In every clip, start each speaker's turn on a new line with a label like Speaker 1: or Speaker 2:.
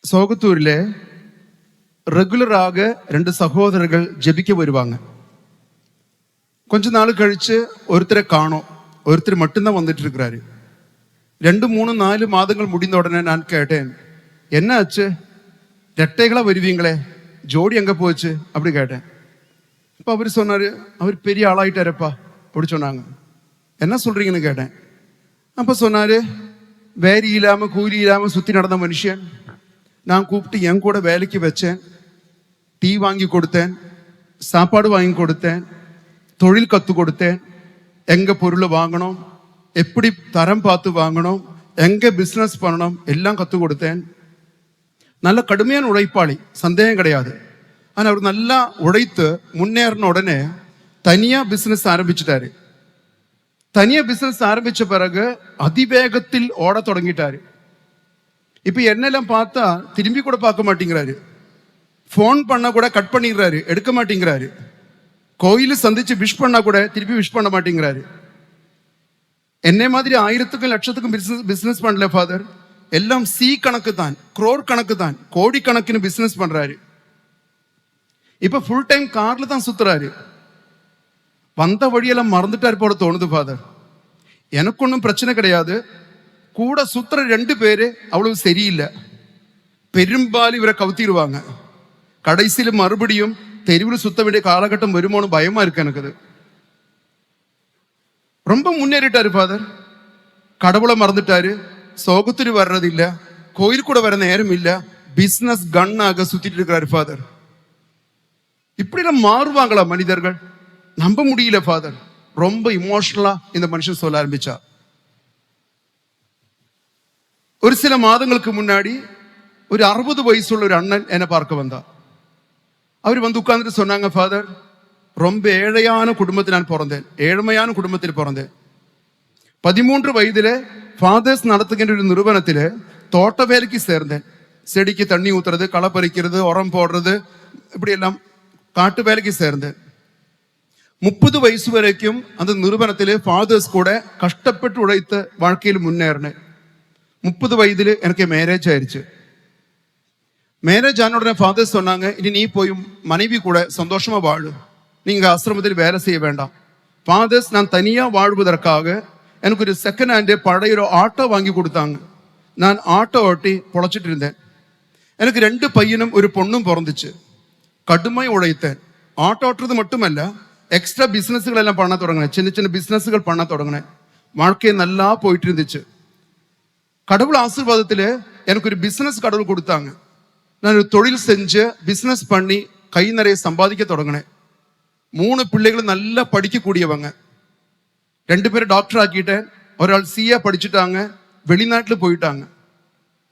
Speaker 1: சோகத்தூரில் ரெகுலராக 2 சகோதரர்கள் ஜெபிக்க வருவாங்க. கொஞ்ச நாள் கழிச்சு ஒருத்தரை காணோம். ஒருத்தர் மட்டும்தான் வந்துட்டு இருக்கிறாரு. 2, 3, 4 மாதங்கள் முடிந்த உடனே நான் கேட்டேன், என்ன ஆச்சு, ரெட்டைகளா வருவீங்களே, ஜோடி எங்க போச்சு அப்படி கேட்டேன். அப்போ அவர் சொன்னாரு, அவர் பெரிய ஆளாயிட்டாரப்பா அப்படி சொன்னாங்க. என்ன சொல்றீங்கன்னு கேட்டேன். அப்போ சொன்னாரு, வேரி இல்லாம கூலி இல்லாம சுத்தி நடந்த மனுஷன். நான் கூப்பிட்டு என் கூட வேலைக்கு வச்சேன், டீ வாங்கி கொடுத்தேன், சாப்பாடு வாங்கி கொடுத்தேன், தொழில் கற்றுக் கொடுத்தேன், எங்க பொருளை வாங்கணும், எப்படி தரம் பார்த்து வாங்கணும், எங்க பிஸ்னஸ் பண்ணணும் எல்லாம் கற்றுக் கொடுத்தேன். நல்ல கடுமையான உழைப்பாளி, சந்தேகம் கிடையாது. ஆனால் அவர் நல்லா உழைத்து முன்னேறின உடனே தனியா பிஸ்னஸ் ஆரம்பிச்சுட்டாரு. தனியா பிஸ்னஸ் ஆரம்பிச்ச பிறகு அதிவேகத்தில் ஓட தொடங்கிட்டாரு. இப்ப என்னெல்லாம் பார்த்தா திரும்பி கூட பார்க்க மாட்டேங்கிறாரு. போன் பண்ண கூட கட் பண்ணிடுறாரு, எடுக்க மாட்டேங்கிறாரு. கோயில சந்திச்சு விஷ் பண்ணா கூட திருப்பி விஷ் பண்ண மாட்டேங்கிறாரு. என்னை மாதிரி 1000க்கும் லட்சத்துக்கும் பிசினஸ் பண்ணல ஃபாதர். எல்லாம் சி கணக்கு தான், குரோர் கணக்கு தான், கோடி கணக்குன்னு பிசினஸ் பண்றாரு. இப்ப ஃபுல் டைம் கார்ல தான் சுத்துறாரு. வந்த வழியெல்லாம் மறந்துட்டாரு போல தோணுது ஃபாதர். எனக்கு ஒன்றும் பிரச்சனை கிடையாது. கூட சுத்துற 2 பேரு அவ்வளவு சரியில்லை. பெரும்பாலும் இவரை கவுத்திடுவாங்க. கடைசியில் மறுபடியும் தெருவில் சுத்த வேண்டிய காலகட்டம் வருமோன்னு பயமா இருக்கு எனக்கு. ரொம்ப முன்னேறிட்டாரு ஃபாதர். கடவுளை மறந்துட்டாரு, சோகத்துரு வர்றது இல்ல, கோயில் கூட வர நேரம் இல்ல, பிசினஸ் கன்னாக சுத்திட்டு இருக்கிறாரு ஃபாதர். இப்படிலாம் மாறுவாங்களா மனிதர்கள்? நம்ப முடியல ஃபாதர். ரொம்ப இமோஷனலா இந்த மனுஷன் சொல்ல ஆரம்பிச்சா. ஒரு சில மாதங்களுக்கு முன்னாடி ஒரு 60 வயசுள்ள ஒரு அண்ணன் என்னை பார்க்க வந்தா. அவர் வந்து உட்கார்ந்துட்டு சொன்னாங்க, ஃபாதர், ரொம்ப ஏழையான குடும்பத்தில் நான் பிறந்தேன், ஏழ்மையான குடும்பத்தில் பிறந்தேன். 13 வயதுல ஃபாதர்ஸ் நடத்துகின்ற ஒரு நிறுவனத்தில் தோட்ட வேலைக்கு சேர்ந்தேன். செடிக்கு தண்ணி ஊத்துறது, களை பறிக்கிறது, உரம் போடுறது, இப்படி எல்லாம் காட்டு வேலைக்கு சேர்ந்தேன். 30 வயசு வரைக்கும் அந்த நிறுவனத்திலே ஃபாதர்ஸ் கூட கஷ்டப்பட்டு உழைத்த வாழ்க்கையில் முன்னேறினேன். 30 வயதில் எனக்கு மேரேஜ் ஆயிடுச்சு. மேரேஜ் ஆன உடனே ஃபாதர்ஸ் சொன்னாங்க, இனி நீ போய் மனைவி கூட சந்தோஷமா வாழு, நீங்க ஆசிரமத்தில் வேலை செய்ய வேண்டாம். ஃபாதர்ஸ் நான் தனியா வாழ்வதற்காக எனக்கு ஒரு செகண்ட் ஹேண்டு பழைய ஒரு ஆட்டோ வாங்கி கொடுத்தாங்க. நான் ஆட்டோ ஓட்டி பொழைச்சிட்டு இருந்தேன். எனக்கு 2 பையனும் ஒரு பொண்ணும் பிறந்துச்சு. கடுமையாக உழைத்தேன். ஆட்டோ ஓட்டுறது மட்டுமல்ல, எக்ஸ்ட்ரா பிசினஸ்கள் எல்லாம் பண்ண தொடங்கினேன். சின்ன சின்ன பிசினஸ்கள் பண்ண தொடங்கினேன். வாழ்க்கையை நல்லா போயிட்டு இருந்துச்சு. கடவுள் ஆசீர்வாதத்தில் எனக்கு ஒரு பிசினஸ் கடவுள் கொடுத்தாங்க. நான் ஒரு தொழில் செஞ்சு பிசினஸ் பண்ணி கை நிறைய சம்பாதிக்க தொடங்கினேன். 3 பிள்ளைகளும் நல்லா படிக்கக்கூடியவங்க. 2 பேரும் டாக்டர் ஆக்கிட்டேன். ஒரு ஆள் சிஏ படிச்சுட்டாங்க, வெளிநாட்டில் போயிட்டாங்க.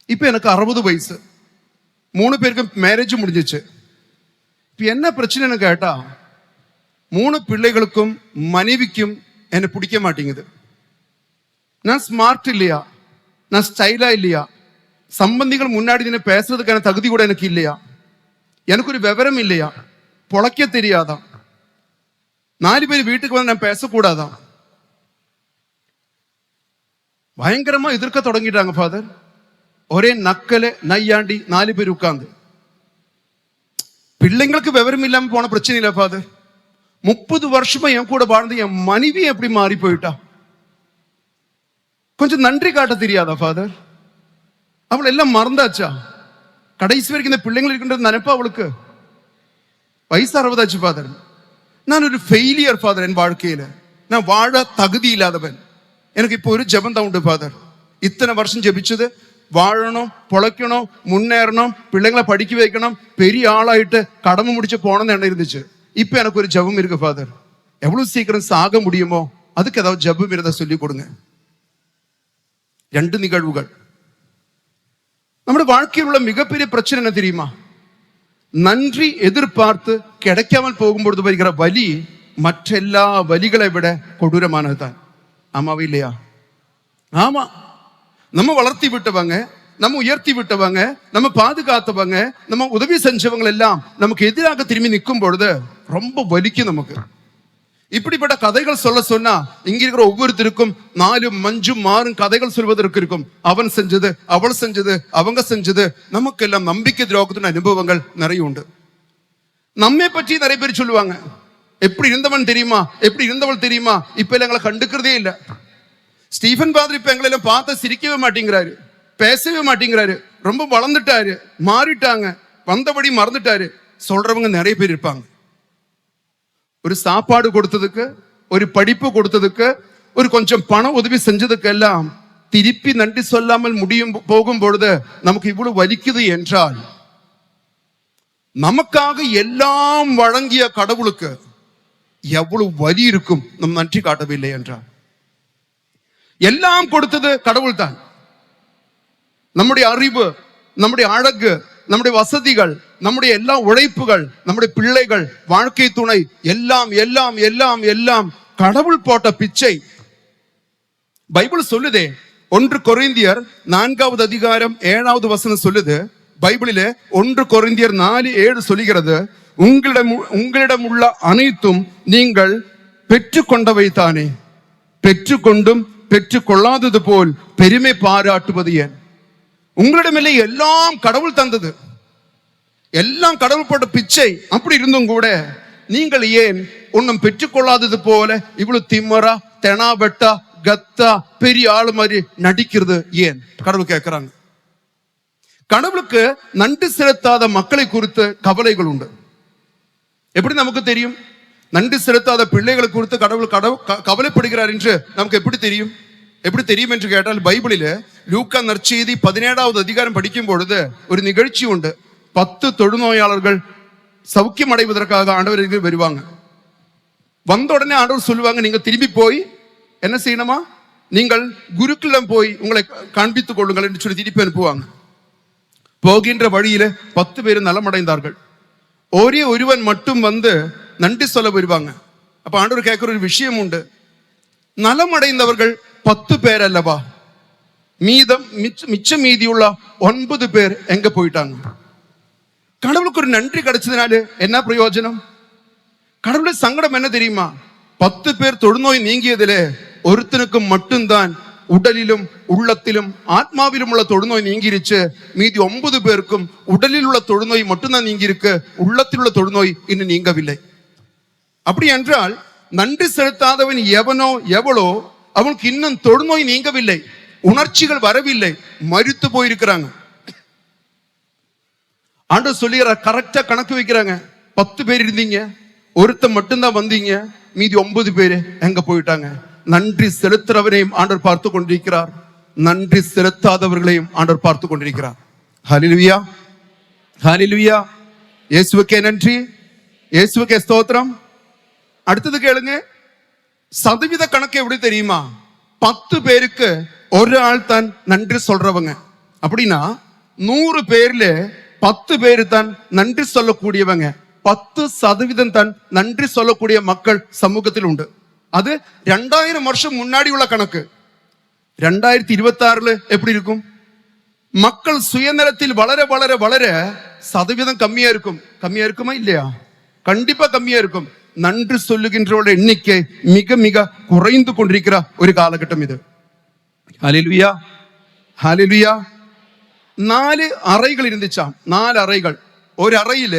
Speaker 1: இப்போ எனக்கு 60 வயசு. 3 பேருக்கும் மேரேஜ் முடிஞ்சிச்சு. இப்போ என்ன பிரச்சனைன்னு கேட்டா, 3 பிள்ளைகளுக்கும் மனைவிக்கும் என்னை பிடிக்க மாட்டேங்குது. நான் ஸ்மார்ட் இல்லையா, நான் ஸ்டைலா இல்லையா, சம்பந்திகள் முன்னாடி நின்று பேசுறதுக்கான தகுதி கூட எனக்கு இல்லையா, எனக்கு ஒரு விவரம் இல்லையா, பொழைக்க தெரியாதா, 4 பேர் வீட்டுக்கு வந்து நான் பேசக்கூடாதா, பயங்கரமா எதிர்க்க தொடங்கிட்டாங்க ஃபாதர். ஒரே நக்கலை நையாண்டி 4 பேர் உட்கார்ந்து. பிள்ளைங்களுக்கு விவரம் இல்லாம போன பிரச்சனை இல்லை ஃபாதர். 30 வருஷமா என் கூட வாழ்ந்து என் மனைவி எப்படி மாறி போயிட்டா, கொஞ்சம் நன்றி காட்ட தெரியாதா ஃபாதர்? அவளை எல்லாம் மறந்தாச்சா? கடைசி வரைக்கும் இந்த பிள்ளைங்கள் இருக்கின்றது நினைப்பா அவளுக்கு? வயசு 60 ஆச்சு ஃபாதர். நான் ஒரு ஃபெயிலியர் ஃபாதர். என் வாழ்க்கையில நான் வாழ தகுதி இல்லாதவன். எனக்கு இப்போ ஒரு ஜெபம் தான் உண்டு ஃபாதர். இத்தனை வருஷம் ஜெபிச்சது, வாழணும், பொழைக்கணும், முன்னேறணும், பிள்ளைங்களை படிக்க வைக்கணும், பெரிய ஆளாயிட்டு கடமை முடிச்சு போனோம்னு என்ன இருந்துச்சு. இப்போ எனக்கு ஒரு ஜெபம் இருக்கு ஃபாதர். எவ்வளவு சீக்கிரம் சாக முடியுமோ அதுக்கு ஏதாவது ஜெபம் இருந்தா சொல்லி கொடுங்க. 2 நிகழ்வுகள். நம்முடைய வாழ்க்கையில் உள்ள மிகப்பெரிய பிரச்சனை என்ன தெரியுமா? நன்றி எதிர்பார்த்து கிடைக்காமல் போகும்பொழுது வருகிற வலி மற்ற எல்லா வலிகளை விட கொடூரமானதுதான். ஆமாவா இல்லையா? ஆமா. நம்ம வளர்த்தி விட்டவங்க, நம்ம உயர்த்தி விட்டவங்க, நம்ம பாதுகாத்தவங்க, நம்ம உதவி செஞ்சவங்க எல்லாம் நமக்கு எதிராக திரும்பி நிற்கும் பொழுது ரொம்ப வலிக்கும் நமக்கு. இப்படிப்பட்ட கதைகள் சொல்ல சொன்னா இங்க இருக்கிற ஒவ்வொருத்தருக்கும் 4, 5, 6 கதைகள் சொல்வதற்கு இருக்கும். அவன் செஞ்சது, அவள் செஞ்சது, அவங்க செஞ்சது. நமக்கெல்லாம் நம்பிக்கை துரோகத்தின் அனுபவங்கள் நிறைய உண்டு. நம்மை பற்றி நிறைய பேர் சொல்லுவாங்க, எப்படி இருந்தவன் தெரியுமா, எப்படி இருந்தவள் தெரியுமா, இப்ப எல்லாம் எங்களை கண்டுக்கிறதே இல்லை. ஸ்டீஃபன் பாதர் இப்ப எங்களை எல்லாம் பார்த்த சிரிக்கவே மாட்டேங்கிறாரு, பேசவே மாட்டேங்கிறாரு, ரொம்ப வளர்ந்துட்டாரு, மாறிட்டாங்க, வந்தபடி மறந்துட்டாரு சொல்றவங்க நிறைய பேர் இருப்பாங்க. ஒரு சாப்பாடு கொடுத்ததுக்கு, ஒரு படிப்பு கொடுத்ததுக்கு, ஒரு கொஞ்சம் பணம் உதவி செஞ்சதுக்கு எல்லாம் திருப்பி நன்றி சொல்லாமல் போகும் பொழுது நமக்கு இவ்வளவு வலிக்குது என்றால், நமக்காக எல்லாம் வழங்கிய கடவுளுக்கு எவ்வளவு வலி இருக்கும் நம் நன்றி காட்டவில்லை என்றால். எல்லாம் கொடுத்தது கடவுள் தான். நம்முடைய அறிவு, நம்முடைய அழகு, நம்முடைய வசதிகள், நம்முடைய எல்லா உழைப்புகள், நம்முடைய பிள்ளைகள், வாழ்க்கை துணை, எல்லாம் எல்லாம் எல்லாம் எல்லாம் கடவுள் போட்ட பிச்சை. பைபிள் சொல்லுதே, 1 கொரிந்தியர் 4வது அதிகாரம் 7வது வசனம் சொல்லுது. பைபிளிலே 1 கொரிந்தியர் 4:7 சொல்லுகிறது, உங்களிடம் உள்ள அனைத்தும் நீங்கள் பெற்றுக்கொண்டவை தானே, பெற்றுக்கொண்டும் பெற்றுக்கொள்ளாதது போல் பெருமை பாராட்டுவது ஏன்? உங்களிடமில்லை எல்லாம் கடவுள் தந்தது, எல்லாம் கடவுள் போட்ட பிச்சை. அப்படி இருந்தும் கூட நீங்கள் ஏன் ஒன்னும் பெற்றுக்கொள்ளாதது போல இவ்வளவு திம்மரா, தெனாபெட்டா, கத்தா, பெரிய ஆளு மாதிரி நடிக்கிறது ஏன்? கடவுள் கேட்கிறாங்க. கடவுளுக்கு நன்றி செலுத்தாத மக்களை குறித்து கவலைகள் உண்டு. எப்படி நமக்கு தெரியும்? நன்றி செலுத்தாத பிள்ளைகளை குறித்து கடவுள் கவலைப்படுகிறார் என்று நமக்கு எப்படி தெரியும்? எப்படி தெரியும் என்று கேட்டால், பைபிளில லூக்கா நற்செய்தி 17வது அதிகாரம் படிக்கும் பொழுது ஒரு நிகழ்ச்சி உண்டு. 10 தொழுநோயாளர்கள் சௌக்கியம் அடைவதற்காக ஆண்டவருக்கு வருவாங்க. வந்த உடனே ஆண்டவர் சொல்லுவாங்க, நீங்க திரும்பி போய் என்ன செய்யணுமா, நீங்கள் குருக்களிடம் போய் உங்களை காண்பித்துக் கொள்ளுங்கள் என்று சொல்லி திருப்பி அனுப்புவாங்க. போகின்ற வழியில 10 பேர் நலமடைந்தார்கள். ஒரே ஒருவன் மட்டும் வந்து நன்றி சொல்ல வருவாங்க. அப்ப ஆண்டவர் கேட்கிற ஒரு விஷயம் உண்டு, நலமடைந்தவர்கள் 10 பேர் அல்லவா, மிச்ச மீதியுள்ள 9 பேர் எங்க போயிட்டாங்க? கடவுளுக்கு ஒரு நன்றி கிடைச்சதுனால என்ன பிரயோஜனம்? கடவுளுடைய சங்கடம் என்ன தெரியுமா? 10 பேர் தொழுநோய் நீங்கியதிலே ஒருத்தனுக்கு மட்டும்தான் உடலிலும் உள்ளத்திலும் ஆத்மாவிலும் உள்ள தொழுநோய் நீங்கிருச்சு. மீதி 9 பேருக்கும் உடலில் உள்ள தொழுநோய் மட்டும்தான் நீங்கி இருக்கு, உள்ளத்தில் உள்ள தொழுநோய் இன்னும் நீங்கவில்லை. அப்படி என்றால் நன்றி செலுத்தாதவன் எவனோ எவளோ அவனுக்கு இன்னும் தொழுநோய் நீங்கவில்லை, உணர்ச்சிகள் வரவில்லை, மரித்து போயிருக்கிறாங்க. ஆண்டவர் சொல்லுகிறார், கரெக்டா கணக்கு வைக்கிறாங்க. 10 பேர் இருந்தீங்க, ஒருத்தன் மட்டும்தான் வந்தீங்க, மீதி 9 பேரு எங்க போயிட்டாங்க? நன்றி செலுத்துறவரையும் ஆண்டவர் பார்த்து கொண்டிருக்கிறார், நன்றி செலுத்தாதவர்களையும் ஆண்டவர் பார்த்து கொண்டிருக்கிறார். ஹல்லேலூயா, ஹல்லேலூயா. இயேசுவுக்கே நன்றி, இயேசுவுக்கே ஸ்தோத்திரம். அடுத்தது கேளுங்க, சதவீத கணக்கு எப்படி தெரியுமா? 10 பேருக்கு ஒரு ஆள் தான் நன்றி சொல்றவங்க. அப்படின்னா 100 பேர்ல 10 பேரு தான் நன்றி சொல்லக்கூடியவங்க. 10% தான் நன்றி சொல்லக்கூடிய மக்கள் சமூகத்தில் உண்டு. அது 2000 வருஷம் முன்னாடி உள்ள கணக்கு. 2026 எப்படி இருக்கும்? மக்கள் சுயநலத்தில் வளர வளர வளர சதவீதம் கம்மியா இருக்கும். கம்மியா இருக்குமா இல்லையா? கண்டிப்பா கம்மியா இருக்கும். நன்றி சொல்லுகின்றவர்கள் எண்ணிக்கை மிக மிக குறைந்து கொண்டிருக்கிற ஒரு காலகட்டம் இது. ஹல்லேலூயா, ஹல்லேலூயா. 4 அறைகள் இருந்துச்சாம். 4 அறைகள். ஒரு அறையில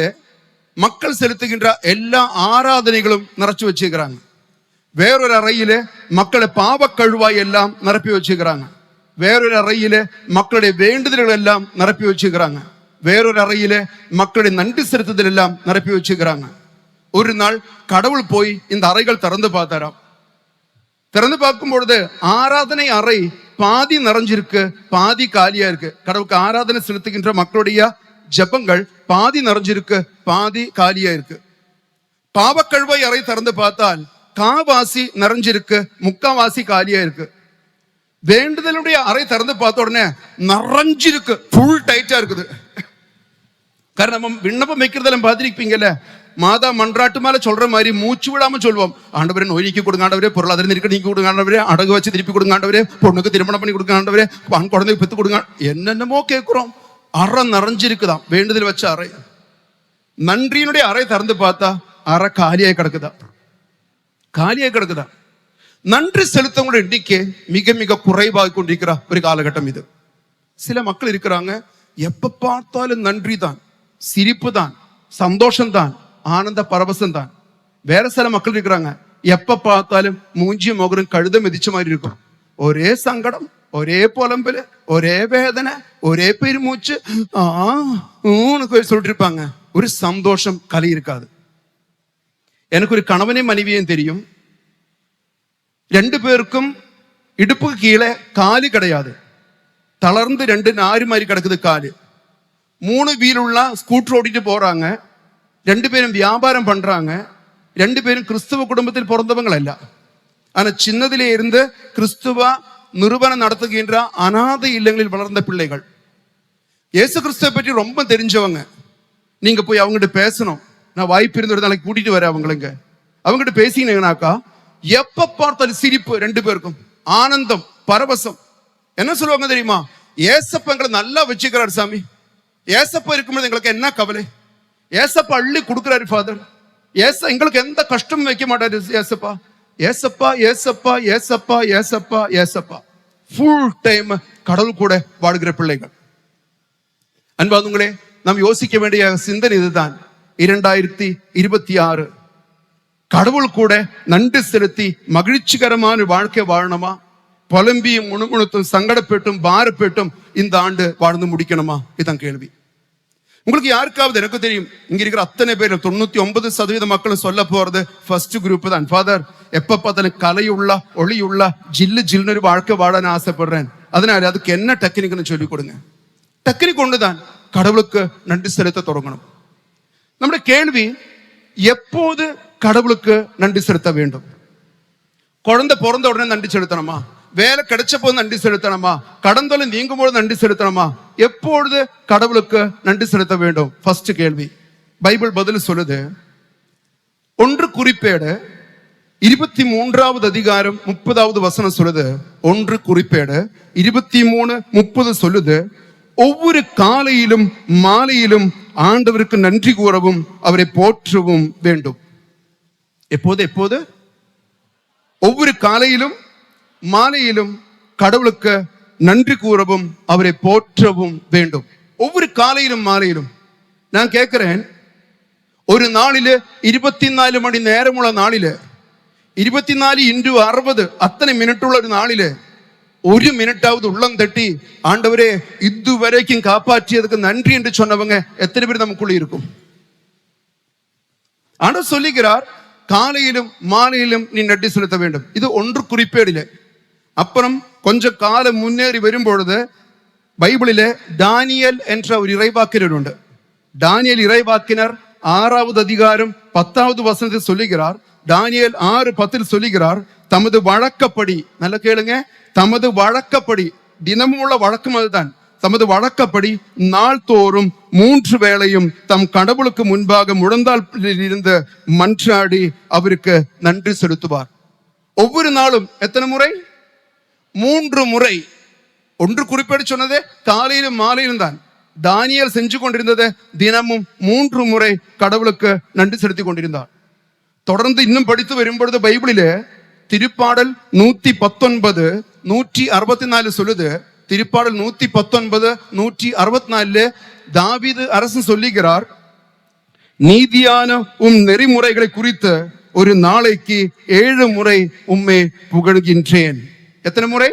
Speaker 1: மக்கள் செலுத்துகின்ற எல்லா ஆராதனைகளும் நிறைச்சு வச்சுக்கிறாங்க. வேறொரு அறையில மக்களை பாவ கழுவாய் எல்லாம் நிரப்பி வச்சுக்கிறாங்க. வேறொரு அறையில மக்களுடைய வேண்டுதல்கள் எல்லாம் நிரப்பி வச்சுக்கிறாங்க. வேறொரு அறையில மக்களுடைய நன்றி செலுத்துதல் எல்லாம் நிரப்பி வச்சுக்கிறாங்க. ஒரு நாள் கடவுள் போய் இந்த அறைகள் திறந்து பார்த்தாராம். திறந்து பார்க்கும் பொழுது ஆராதனை அறை பாதி நிறைஞ்சிருக்கு, பாதி காலியா இருக்கு. கடவுளுக்கு ஆராதனை செலுத்துகின்ற மக்களுடைய ஜெபங்கள் பாதி நிறைஞ்சிருக்கு, பாதி காலியா இருக்கு. பாவக்கழுவை அறை திறந்து பார்த்தால் காவாசி நிறைஞ்சிருக்கு, முக்காவாசி காலியா இருக்கு. வேண்டுதலுடைய அறை திறந்து பார்த்த உடனே நிறைஞ்சிருக்கு, ஃபுல் டைட்டா இருக்குது. காரணம் விண்ணப்பம் வைக்கிறதெல்லாம் பார்த்திருப்பீங்கல்ல, மாதா மன்றாட்டு மேல சொல்ற மாதிரி மூச்சு விடாம சொல்வோம், ஆண்டவரே நோய் நீக்கி கொடுங்க ஆண்டவரே, பொருளாதார நெருக்கடி நீக்கி கொடுங்க ஆண்டவரே, அடகு வச்சு திருப்பி கொடுங்க ஆண்டவரே, பொண்ணுக்கு திருமணம் பண்ணி கொடுங்க ஆண்டவரே, குழந்தைக்கு பெத்து கொடுங்க, என்னென்னமோ கேட்கிறோம். அறை நிறைஞ்சிருக்குதான் வேண்டுதல் வச்ச அறை. நன்றியினுடைய அறை திறந்து பார்த்தா அறை காலியாய் கிடக்குதா. காலியாக கிடக்குதா? நன்றி செலுத்தவங்களோட எண்ணிக்கை மிக மிக குறைவாக கொண்டிருக்கிற ஒரு காலகட்டம் இது. சில மக்கள் இருக்கிறாங்க, எப்ப பார்த்தாலும் நன்றி தான், சிரிப்பு தான், சந்தோஷம் தான், ஆனந்த பரவசம் தான். வேற சில மக்கள் இருக்கிறாங்க, எப்ப பார்த்தாலும் மூஞ்சி முகரும் கழுத மிதிச்ச மாதிரி இருக்கும். ஒரே சங்கடம், ஒரே புலம்பல், ஒரே வேதனை, ஒரே பெருமூச்சு சொல்லிட்டு இருப்பாங்க. ஒரு சந்தோஷம் கலை இருக்காது. எனக்கு ஒரு கணவனையும் மனைவியும் தெரியும். 2 பேருக்கும் இடுப்புக்கு கீழே காலு கிடையாது. தளர்ந்து 2 நாறு மாதிரி கிடக்குது காலு. 3 வீலுள்ள ஸ்கூட்டர் ஓட்டிட்டு போறாங்க. 2 பேரும் வியாபாரம் பண்றாங்க. 2 பேரும் கிறிஸ்துவ குடும்பத்தில் பிறந்தவங்க அல்ல. ஆனா சின்னதிலே இருந்து கிறிஸ்துவ நிறுவனம் நடத்துகின்ற அநாதை இல்லங்களில் வளர்ந்த பிள்ளைகள். இயேசு கிறிஸ்துவை பற்றி ரொம்ப தெரிஞ்சவங்க. நீங்க போய் அவங்ககிட்ட பேசணும். நான் வாய்ப்பு இருந்து ஒரு நாளைக்கு கூட்டிட்டு வரேன் அவங்களுக்கு. அவங்ககிட்ட பேசினீங்கன்னாக்கா எப்ப பார்த்தாலும் சிரிப்பு, 2 பேருக்கும் ஆனந்தம், பரவசம். என்ன சொல்லுவாங்க தெரியுமா? ஏசப்ப எங்களை நல்லா வச்சுக்கிறாரு சாமி. ஏசப்பா இருக்கும்போது எங்களுக்கு என்ன கவலை? ஏசப்பா அள்ளி கொடுக்கிறாரு ஃபாதர். எங்களுக்கு எந்த கஷ்டமும் வைக்க மாட்டாரு ஏசப்பா. ஏசப்பா ஏசப்பா ஏசப்பா ஏசப்பா ஏசப்பா. ஃபுல் டைம் கடவுள் கூட வாழ்கிற பிள்ளைகள். அன்பானவர்களே, நாம் யோசிக்க வேண்டிய சிந்தனை இதுதான். 2026 கடவுள் கூட நன்றி செலுத்தி மகிழ்ச்சிகரமான வாழ்க்கை வாழணுமா? புலம்பியும் முணுமுணுத்தும் சங்கடப்பட்டும் பாரப்பட்டும் இந்த ஆண்டு வாழ்ந்து முடிக்கணுமா? இதுதான் கேள்வி. உங்களுக்கு யாருக்காவது, எனக்கு தெரியும், இங்க இருக்கிற அத்தனை பேர் 99% மக்களும் சொல்ல போறது ஃபர்ஸ்ட் குரூப் தான். ஃபாதர், எப்ப பார்த்தாலும் கலையுள்ள ஒளியுள்ள ஜில்லு ஜில்னு ஒரு வாழ்க்கை வாழ நான் ஆசைப்படுறேன். அதனால அதுக்கு என்ன டெக்னிக்னு சொல்லி கொடுங்க. டெக்னிக் ஒண்ணுதான், கடவுளுக்கு நன்றி செலுத்த தொடங்கணும். நம்முடைய கேள்வி, எப்போது கடவுளுக்கு நன்றி செலுத்த வேண்டும்? குழந்தை பிறந்த உடனே நன்றி செலுத்தணுமா? வேலை கிடைச்ச போது நன்றி செலுத்தணுமா? கடந்தொலை நீங்கும் போது நன்றி செலுத்தணுமா? எப்பொழுது கடவுளுக்கு நன்றி செலுத்த வேண்டும்? ஃபர்ஸ்ட் கேள்வி. பைபிள் பதில் சொல்லுது. 1 குறிப்பேடு 23வது அதிகாரம் 30வது வசனம் சொல்லுது. 1 குறிப்பேடு 23:30 சொல்லுது, ஒவ்வொரு காலையிலும் மாலையிலும் ஆண்டவருக்கு நன்றி கூறவும் அவரை போற்றவும் வேண்டும். எப்போது? ஒவ்வொரு காலையிலும் மாலையிலும் கடவுளுக்கு நன்றி கூறவும் அவரை போற்றவும் வேண்டும். ஒவ்வொரு காலையிலும் மாலையிலும். நான் கேட்கிறேன், ஒரு நாளிല് 24 மணி நேரமுள்ள நாளிല് 24x60 அத்தனை மினிட்டுள்ள ஒரு நாளிല് 1 மினிட்டாவது உள்ளம் தட்டி ஆண்டவரே இதுவரைக்கும் காப்பாற்றியதுக்கு நன்றி என்று சொன்னவங்க எத்தனை பேர் நமக்குள்ள இருக்கும்? ஆண்டவர் சொல்லுகிறார், காலையிலும் மாலையிலும் நீ நன்றி செலுத்த வேண்டும். இது 1 குறிப்பேடிலே. அப்புறம் கொஞ்சம் காலம் முன்னேறி வரும்பொழுது பைபிளிலே தானியேல் என்ற ஒரு இறைவாக்கினர் உண்டு. தானியேல் இறைவாக்கினர் 6வது அதிகாரம் 10வது வசனத்தில் சொல்லுகிறார். தானியேல் 6:10 சொல்லுகிறார், தமது வழக்கப்படி, நல்ல கேளுங்க, தமது வழக்கப்படி, தினமும் உள்ள வழக்கம் அதுதான், தமது வழக்கப்படி நாள்தோறும் 3 வேளையும் தம் கடவுளுக்கு முன்பாக முழந்தால் இருந்து மன்றாடி அவருக்கு நன்றி செலுத்துவார். ஒவ்வொரு நாளும் எத்தனை முறை? 3 முறை. 1 குறிப்பேடு சொன்னதே காலையிலும் மாலையிலும் தான். தானியேல் செஞ்சு கொண்டிருந்தது தினமும் 3 முறை கடவுளுக்கு நன்றி செலுத்தி கொண்டிருந்தார். தொடர்ந்து இன்னும் படித்து வரும்பொழுது பைபிளிலே திருப்பாடல் 119 164 சொல்லுது. திருப்பாடல் 119 164 தாவீது அரசன் சொல்லுகிறார், நீதியான நெறிமுறைகளை குறித்து ஒரு நாளைக்கு 7 முறை உம்மை புகழ்கின்றேன். எத்தனை முறை?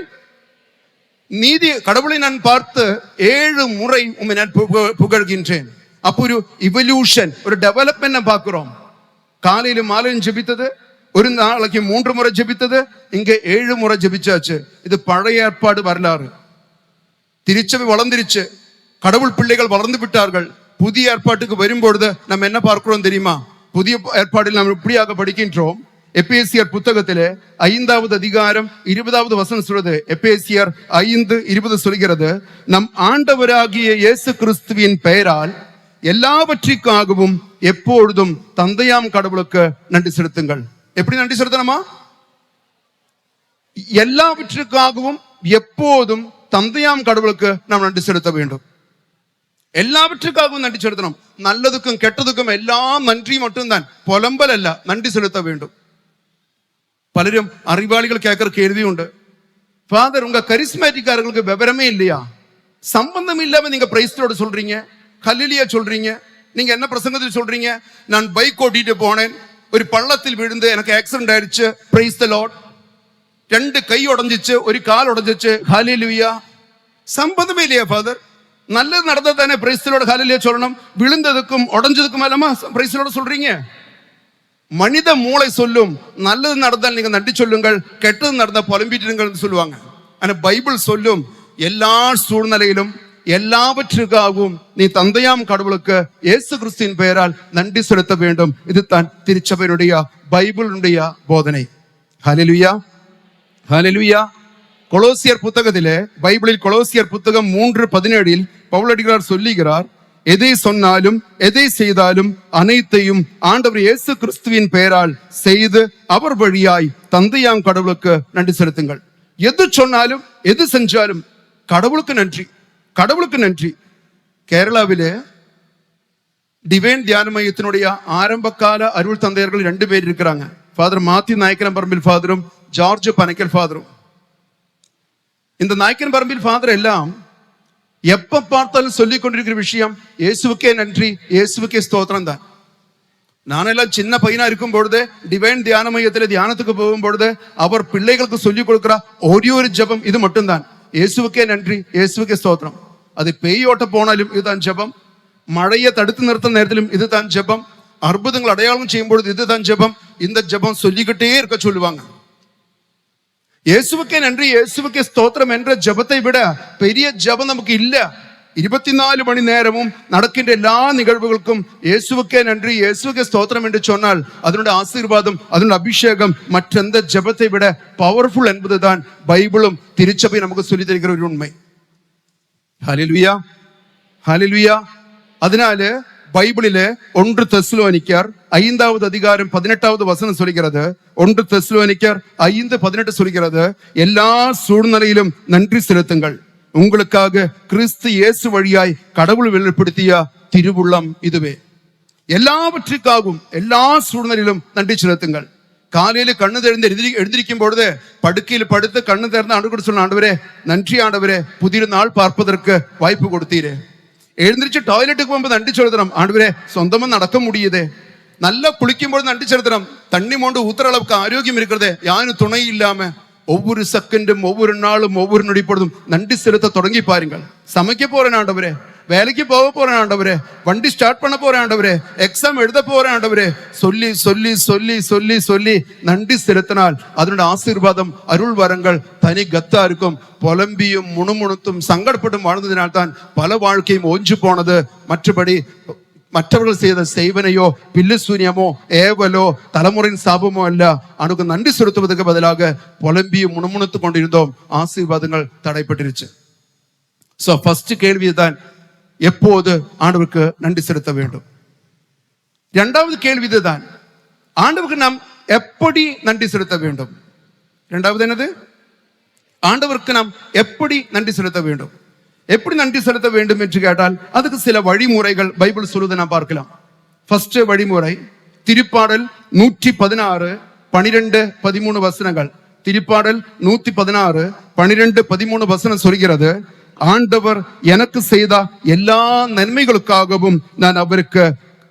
Speaker 1: நீதி கடவுளை நான் பார்த்து 7 முறை உம்மை நான் புகழ்கின்றேன். அப்போ ஒரு இவல்யூஷன், ஒரு டெவலப்மெண்ட் பார்க்கிறோம். காலையிலும் மாலையிலும் ஜெபித்தது, ஒரு நாளைக்கு 3 முறை ஜெபித்தது, இங்க 7 முறை ஜெபிச்சாச்சு. இது பழைய ஏற்பாடு வரலாறு. திருச்சபை வளர்ந்துருச்சு, கடவுள் பிள்ளைகள் வளர்ந்து விட்டார்கள். புதிய ஏற்பாட்டுக்கு வரும்பொழுது நம்ம என்ன பார்க்கிறோம் தெரியுமா? புதிய ஏற்பாடில் நாம் இப்படியாக படிக்கின்றோம். எபேசியர் புத்தகத்திலே 5வது அதிகாரம் 20வது வசனம் சொல்றது. எபேசியர் 5:20 சொல்கிறது, நம் ஆண்டவராகிய இயேசு கிறிஸ்துவின் பெயரால் எல்லாவற்றிற்காகவும் எப்பொழுதும் தந்தையாம் கடவுளுக்கு நன்றி செலுத்துங்கள். எப்படி நன்றி செலுத்தணுமா? எல்லாவற்றிற்காகவும் எப்போதும் தந்தையாம் கடவுளுக்கு நாம் நன்றி செலுத்த வேண்டும். எல்லாவற்றுக்காகவும் நன்றி செலுத்தணும். நல்லதுக்கும் கெட்டதுக்கும் எல்லாம் நன்றி மட்டும்தான், புலம்பல் அல்ல, நன்றி செலுத்த வேண்டும். பலரும் அறிவாளிகள் கேட்கிற கேள்வியும் உண்டு. ஃபாதர், உங்க கரிஸ்மேட்டிக்காரர்களுக்கு விவரமே இல்லையா? சம்பந்தம் இல்லாம நீங்க பிரைஸ்தலோட சொல்றீங்க, ஹல்லேலூயா சொல்றீங்க. நீங்க என்ன பிரசங்கத்தில் சொல்றீங்க? நான் பைக் ஓட்டிட்டு போனேன், ஒரு பள்ளத்தில் விழுந்து எனக்கு ஆக்சிடென்ட் ஆயிடுச்சு, பிரைஸ் தி லார்ட். 2 கை உடைஞ்சிச்சு, ஒரு கால் உடைஞ்சிச்சு, ஹல்லேலூயா. சம்பந்தமே இல்லையா ஃபாதர்? நல்லது நடந்தா தானே பிரைஸ் தி லார்ட் ஹல்லேலூயா சொல்லணும். விழுந்ததுக்கும் உடைஞ்சதுக்கும் எல்லாமா பிரைஸ் தி லார்ட் சொல்றீங்க? மனித மூளை சொல்லும், நல்லது நடந்தால் நீங்க நன்றி சொல்லுங்கள், கெட்டது நடந்தால் புலம்பிட்டுங்கள் சொல்லுவாங்க. ஆனா பைபிள் சொல்லும், எல்லா சூழ்நிலையிலும் எல்லாவற்றுக்காகவும் நீ தந்தையாம் கடவுளுக்கு இயேசு கிறிஸ்துவின் பெயரால் நன்றி செலுத்த வேண்டும். இது தான் திருச்சபையினுடைய பைபிளுடைய போதனை. ஹல்லேலூயா, ஹல்லேலூயா. கொலோசியர் புத்தகத்திலே, பைபிளில் கொலோசியர் புத்தகம் 3:17 பவுலடிகளார் சொல்லுகிறார், எதை சொன்னாலும் எதை செய்தாலும் அனைத்தையும் ஆண்டவர் இயேசு கிறிஸ்துவின் பெயரால் செய்து அவர் வழியாய் தந்தையாம் கடவுளுக்கு நன்றி செலுத்துங்கள். எது சொன்னாலும் எது செஞ்சாலும் கடவுளுக்கு நன்றி, கடவுளுக்கு நன்றி. கேரளாவிலே டிவைன் தியான மையத்தினுடைய ஆரம்பகால அருள் தந்தையர்கள் 2 பேர் இருக்கிறாங்க. ஃபாதர் மாத்தி நாயக்கன் பரம்பில் ஃபாதரும் ஜார்ஜ் பனக்கல் ஃபாதரும். இந்த நாயக்கன் பரம்பில் ஃபாதர் எல்லாம் எப்ப பார்த்தாலும் சொல்லிக் கொண்டிருக்கிற விஷயம் இயேசுவுக்கே நன்றி, இயேசுவுக்கே ஸ்தோத்திரம் தான். நானெல்லாம் சின்ன பையனா இருக்கும் பொழுது டிவைன் தியான மையத்தில் தியானத்துக்கு போகும் பொழுது அவர் பிள்ளைகளுக்கு சொல்லிக் கொடுக்கிற ஒரே ஒரு ஜபம் இது மட்டும்தான், இயேசுவுக்கே நன்றி, இயேசுவுக்கே ஸ்தோத்திரம். அது பெய்யோட்ட போனாலும் இதுதான் ஜபம், மழையை தடுத்து நிறுத்தும் நேரத்திலும் இதுதான் ஜபம், அற்புதங்கள் அடையாளம் செய்யும் பொழுது இதுதான் ஜபம். இந்த ஜபம் சொல்லிக்கிட்டே இருக்க சொல்லுவாங்க. இயேசுவுக்கே நன்றி, இயேசுவுக்கே ஸ்தோத்திரம் என்ற ஜபத்தை விட பெரிய ஜபம் நமக்கு இல்ல. 24 மணி நேரமும் நடக்கின்ற எல்லா நிகழ்வுகளுக்கும் இயேசுவுக்கே நன்றி, இயேசுவுக்கே ஸ்தோத்திரம் என்று சொன்னால் அதனுடைய ஆசீர்வாதம், அதனுடைய அபிஷேகம் மற்றெந்த ஜபத்தை விட பவர்ஃபுல் என்பதுதான் பைபிளும் திருச்சபை நமக்கு சொல்லி தருகிற ஒரு உண்மை. ஹல்லேலூயா, ஹல்லேலூயா. அதனால பைபிளிலே 1 தெசலோனிக்கர் 5வது அதிகாரம் 18வது வசனம் சொல்கிறது. 1 தெசலோனிக்கர் 5:18 சொல்கிறது, எல்லா சூழ்நிலையிலும் நன்றி செலுத்துங்கள், உங்களுக்காக கிறிஸ்து இயேசு வழியாய் கடவுள் வெளிப்படுத்திய திருவுள்ளம் இதுவே. எல்லாவற்றுக்காகவும் எல்லா சூழ்நிலையிலும் நன்றி செலுத்துங்கள். காலையில கண்ணு திறந்து எழுந்திருக்கும் பொழுது படுக்கையில் படுத்து கண்ணு திறந்து ஆண்டு சொன்ன, ஆண்டவரே நன்றி ஆண்டவரே, புதிய நாள் பார்ப்பதற்கு வாய்ப்பு கொடுத்தீரே. எழுந்திரிச்சு டாய்லெட்டுக்கு போகும்போது நன்றி செலுத்தணும், ஆண்டவரே சொந்தமா நடக்க முடியுதே. நல்லா குளிக்கும் பொழுது நன்றி செலுத்தணும், தண்ணி மோண்டு ஊத்துற அளவுக்கு ஆரோக்கியம் இருக்கிறதே, யாரும் துணை இல்லாம. ஒவ்வொரு செகண்டும் ஒவ்வொரு நாளும் ஒவ்வொரு நொடி பொழுதும் நன்றி செலுத்த தொடங்கி பாருங்கள். சமைக்க போறேன் ஆண்டவரே, வேலைக்கு போக போறேன் ஆண்டவரே, வண்டி ஸ்டார்ட் பண்ண போறேன் ஆண்டவரே, எக்ஸாம் எழுத போறேன் ஆண்டவரே, சொல்லி சொல்லி சொல்லி சொல்லி சொல்லி நன்றி செலுத்தினால் அதனுடைய ஆசீர்வாதம் அருள் வரங்கள் தனி கத்தா இருக்கும். புலம்பியும் முணுமுணுத்தும் சங்கடப்பட்டும் வாழ்ந்ததினால்தான் பல வாழ்க்கையும் ஒன்று போனது. மற்றபடி மற்றவர்கள் செய்த செய்வனையோ பில்லு சூன்யமோ ஏவலோ தலைமுறையின் சாபமோ அல்ல. அவனுக்கு நன்றி செலுத்துவதற்கு பதிலாக புலம்பியும் முணுமுணுத்து கொண்டிருந்தோம், ஆசீர்வாதங்கள் தடைப்பட்டிருச்சு. சோ ஃபர்ஸ்ட் கேள்விதான், எப்போது ஆண்டவருக்கு நன்றி செலுத்த வேண்டும். 2வது கேள்வி இதுதான், ஆண்டவருக்கு நாம் எப்படி நன்றி செலுத்த வேண்டும். 2வது என்னது? ஆண்டவருக்கு நாம் எப்படி நன்றி செலுத்த வேண்டும். எப்படி நன்றி செலுத்த வேண்டும் என்று கேட்டால் அதுக்கு சில வழிமுறைகள் பைபிள் சொல்லுவதை நாம் பார்க்கலாம். ஃபர்ஸ்ட் வழிமுறை திருப்பாடல் 116 12 13 வசனங்கள். திருப்பாடல் 116 12 13 வசனம் சொல்கிறது, ஆண்டவர் எனக்கு செய்த எல்லா நன்மைகளுக்காகவும் நான் அவருக்கு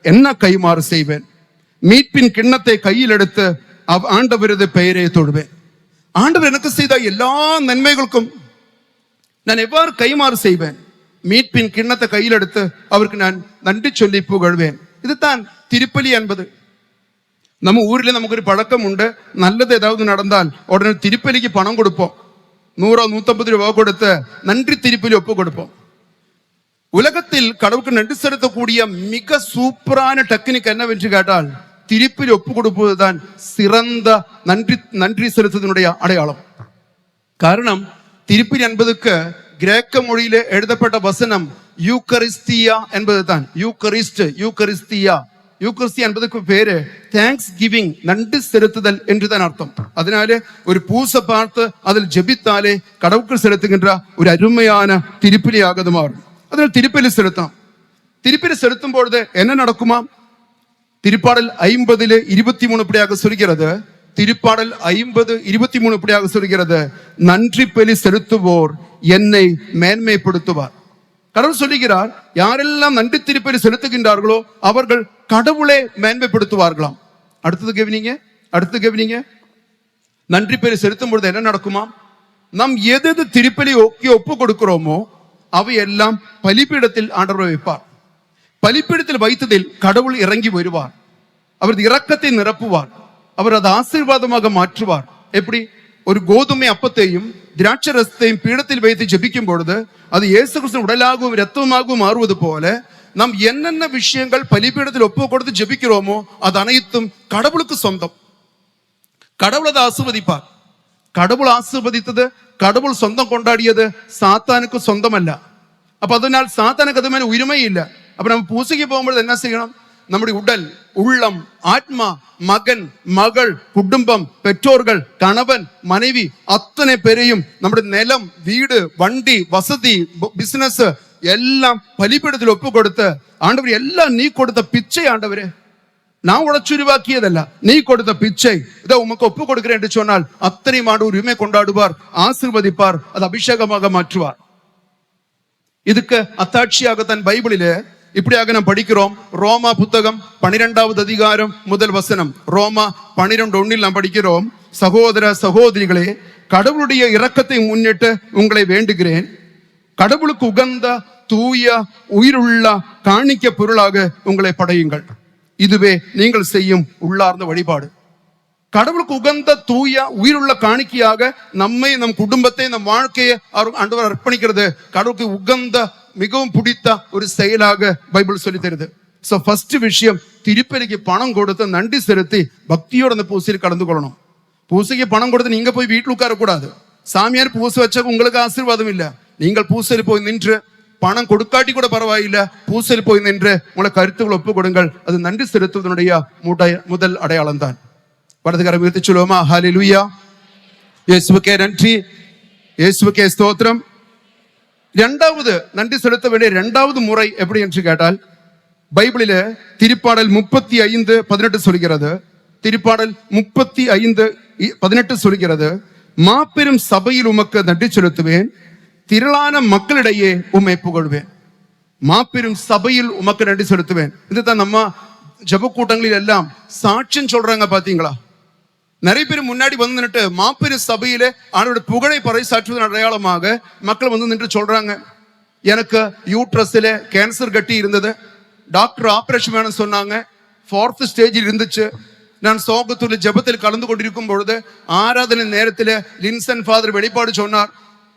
Speaker 1: என்ன கைமாறு செய்வேன், மீட்பின் கிண்ணத்தை கையில் எடுத்து ஆண்டவரது பெயரை தொடுவேன். ஆண்டவர் எனக்கு செய்த எல்லா நன்மைகளுக்கும் நான் எவ்வாறு கைமாறு செய்வேன், மீட்பின் கிண்ணத்தை கையில் எடுத்து அவருக்கு நான் நன்றி சொல்லி புகழ்வேன். இதுதான் திருப்பலி என்பது. நம்ம ஊரில் நமக்கு ஒரு பழக்கம் உண்டு, நல்லது ஏதாவது நடந்தால் உடனே திருப்பலிக்கு பணம் கொடுப்போம். 100-150 ரூபா கொடுத்து நன்றி திருப்பலி ஒப்பு கொடுப்போம். உலகத்தில் கடவுளுக்கு நன்றி செலுத்தக்கூடிய மிக சூப்பரான டெக்னிக் என்னவென்று கேட்டால் திருப்பலி ஒப்பு கொடுப்பதுதான் சிறந்த நன்றி செலுத்துவதனுடைய அடையாளம். காரணம், திருப்பலி என்பதுக்கு கிரேக்க மொழியிலே எழுதப்பட்ட வசனம் யூக்கரிஸ்தியா என்பதுதான். யூக்கரிஸ்தியா என்பதுக்கு பேரு தேங்க்ஸ் கிவிங், நன்றி செலுத்துதல் என்றுதான் அர்த்தம். அதனாலே ஒரு பூசை பார்த்து அதில் ஜெபித்தாலே கடவுளுக்கு செலுத்துகின்ற ஒரு அருமையான திருப்பலியாக அது மாறும். அதனால் திருப்பலி செலுத்தலாம். திருப்பலி செலுத்தும் பொழுது என்ன நடக்குமா? திருப்பாடல் 50:23 இப்படியாக சொல்கிறது, திருப்பாடல் 50:23 இப்படியாக சொல்கிறது, நன்றி பலி செலுத்துவோர் என்னை மேன்மைப்படுத்துவார். கடவுள் சொல்லுகிறார், யாரெல்லாம் நன்றி திருப்பலி செலுத்துகின்றார்களோ அவர்கள் கடவுளை மேன்மைப்படுத்துவார்களாம். அடுத்தது கவனிங்க. நன்றி பலி செலுத்தும் பொழுது என்ன நடக்குமா? நாம் எது திருப்பலி ஒப்பு கொடுக்கிறோமோ அவையெல்லாம் பலிபீடத்தில் ஆண்டவர் வைப்பார். பலிபீடத்தில் வைத்ததில் கடவுள் இறங்கி வருவார். அவரது இரக்கத்தை நிரப்புவார். அவர் அதை ஆசீர்வாதமாக மாற்றுவார். எப்படி? ஒரு கோதுமை அப்பத்தையும் திராட்சை ரசத்தையும் பீடத்தில் வைத்து ஜெபிக்கும் பொழுது அது இயேசு கிறிஸ்து உடலாகவும் இரத்தமாகவும் மாறுவது போல நாம் என்னென்ன விஷயங்கள் பலிபீடத்தில் ஒப்பு கொடுத்து ஜெபிக்கிறோமோ அது அனைத்தும் கடவுளுக்கு சொந்தம். கடவுள் அதை ஆசீர்வதிப்பார். கடவுள் ஆசீர்வதித்தது, கடவுள் சொந்தம் கொண்டாடியது சாத்தானுக்கு சொந்தமல்ல. அப்ப அதனால் சாத்தானுக்கு அது மேல உரிமை இல்லை. அப்ப நம்ம பூசைக்கு போகும்போது என்ன செய்யணும்? நம்முடைய உடல், உள்ளம், ஆத்மா, மகன், மகள், குடும்பம், பெற்றோர்கள், கணவன், மனைவி அத்தனை பேரையும் நம்முடைய நிலம், வீடு, வண்டி, வசதி, பிசினஸ் எல்லாம் பலிபீடத்தில் ஒப்பு கொடுத்து, ஆண்டவர் எல்லாம் நீ கொடுத்த பிச்சை ஆண்டவரே, நான் உடச்சுருவாக்கியதல்ல, நீ கொடுத்த பிச்சை இதை உமக்கு ஒப்பு கொடுக்கிறேன் என்று சொன்னால் அத்தனை ஆண்டவர் உரிமை கொண்டாடுவார், ஆசீர்வதிப்பார், அது அபிஷேகமாக மாற்றுவார். இதுக்கு அத்தாட்சியாக பைபிளிலே இப்படியாக நாம் படிக்கிறோம். ரோமா புத்தகம் 12வது அதிகாரம் 1 வசனம். ரோமா 12:1 நாம் படிக்கிறோம், சகோதர சகோதரிகளே, கடவுளுடைய இரக்கத்தை முன்னிட்டு உங்களை வேண்டுகிறேன், கடவுளுக்கு உகந்த தூய உயிருள்ள காணிக்க பொருளாக உங்களை படையுங்கள், இதுவே நீங்கள் செய்யும் உள்ளார்ந்த வழிபாடு. கடவுளுக்கு உகந்த தூய உயிருள்ள காணிக்கையாக நம்மை, நம் குடும்பத்தை, நம் வாழ்க்கையை ஆண்டவர் அர்ப்பணிக்கிறது கடவுளுக்கு உகந்த மிகவும் பிடித்த ஒரு செயலாக பைபிள் சொல்லி தருது. சோ ஃபர்ஸ்ட் விஷயம், திருப்பலிக்கு பணம் கொடுத்து நன்றி செலுத்தி பக்தியோட அந்த பூசையில் கலந்து கொள்ளணும். பூசைக்கு பணம் கொடுத்து நீங்க போய் வீட்டில் உட்காரக்கூடாது. சாமியார் பூசை வச்சா உங்களுக்கு ஆசீர்வாதம் இல்லை. நீங்கள் பூசையில் போய் நின்று, பணம் கொடுக்காட்டி கூட பரவாயில்லை, பூசையில் போய் நின்று உங்களை கருத்துக்கள் ஒப்பு கொடுங்கள். அது நன்றி செலுத்துவதனுடைய முதல் அடையாளம் தான். வலதுகரம் உயர்த்தி சொல்லுவோமா? ஹல்லேலூயா. இயேசுவுக்கே நன்றி, இயேசுவுக்கே ஸ்தோத்திரம். இரண்டாவது நன்றி செலுத்த வேண்டிய இரண்டாவது முறை எப்படி என்று கேட்டால், பைபிளில திருப்பாடல் 35:18 சொல்கிறது. திருப்பாடல் 35:18 சொல்கிறது, மாபெரும் சபையில் உமக்கு நன்றி செலுத்துவேன், திரளான மக்களிடையே உம்மை புகழ்வேன். மாபெரும் சபையில் உமக்கு நன்றி செலுத்துவேன். இதுதான் நம்ம ஜெப கூட்டங்களில் எல்லாம் சாட்சியம் சொல்றாங்க. பாத்தீங்களா? நிறைய பேர் முன்னாடி வந்து நின்று மாபெரும் சபையில ஆண்டவருடைய புகழை பறைசாற்றுவதன் அடையாளமாக மக்கள் வந்து நின்று சொல்றாங்க, எனக்கு யூட்ரஸ்ல கேன்சர் கட்டி இருந்தது, டாக்டர் ஆபரேஷன் வேணும்னு சொன்னாங்க, 4th ஸ்டேஜில் இருந்துச்சு. நான் சோகத்துல ஜெபத்தில் கலந்து கொண்டிருக்கும் பொழுது ஆராதனை நேரத்தில் லின்சன் ஃபாதர் வெளிப்பாடு சொன்னார்,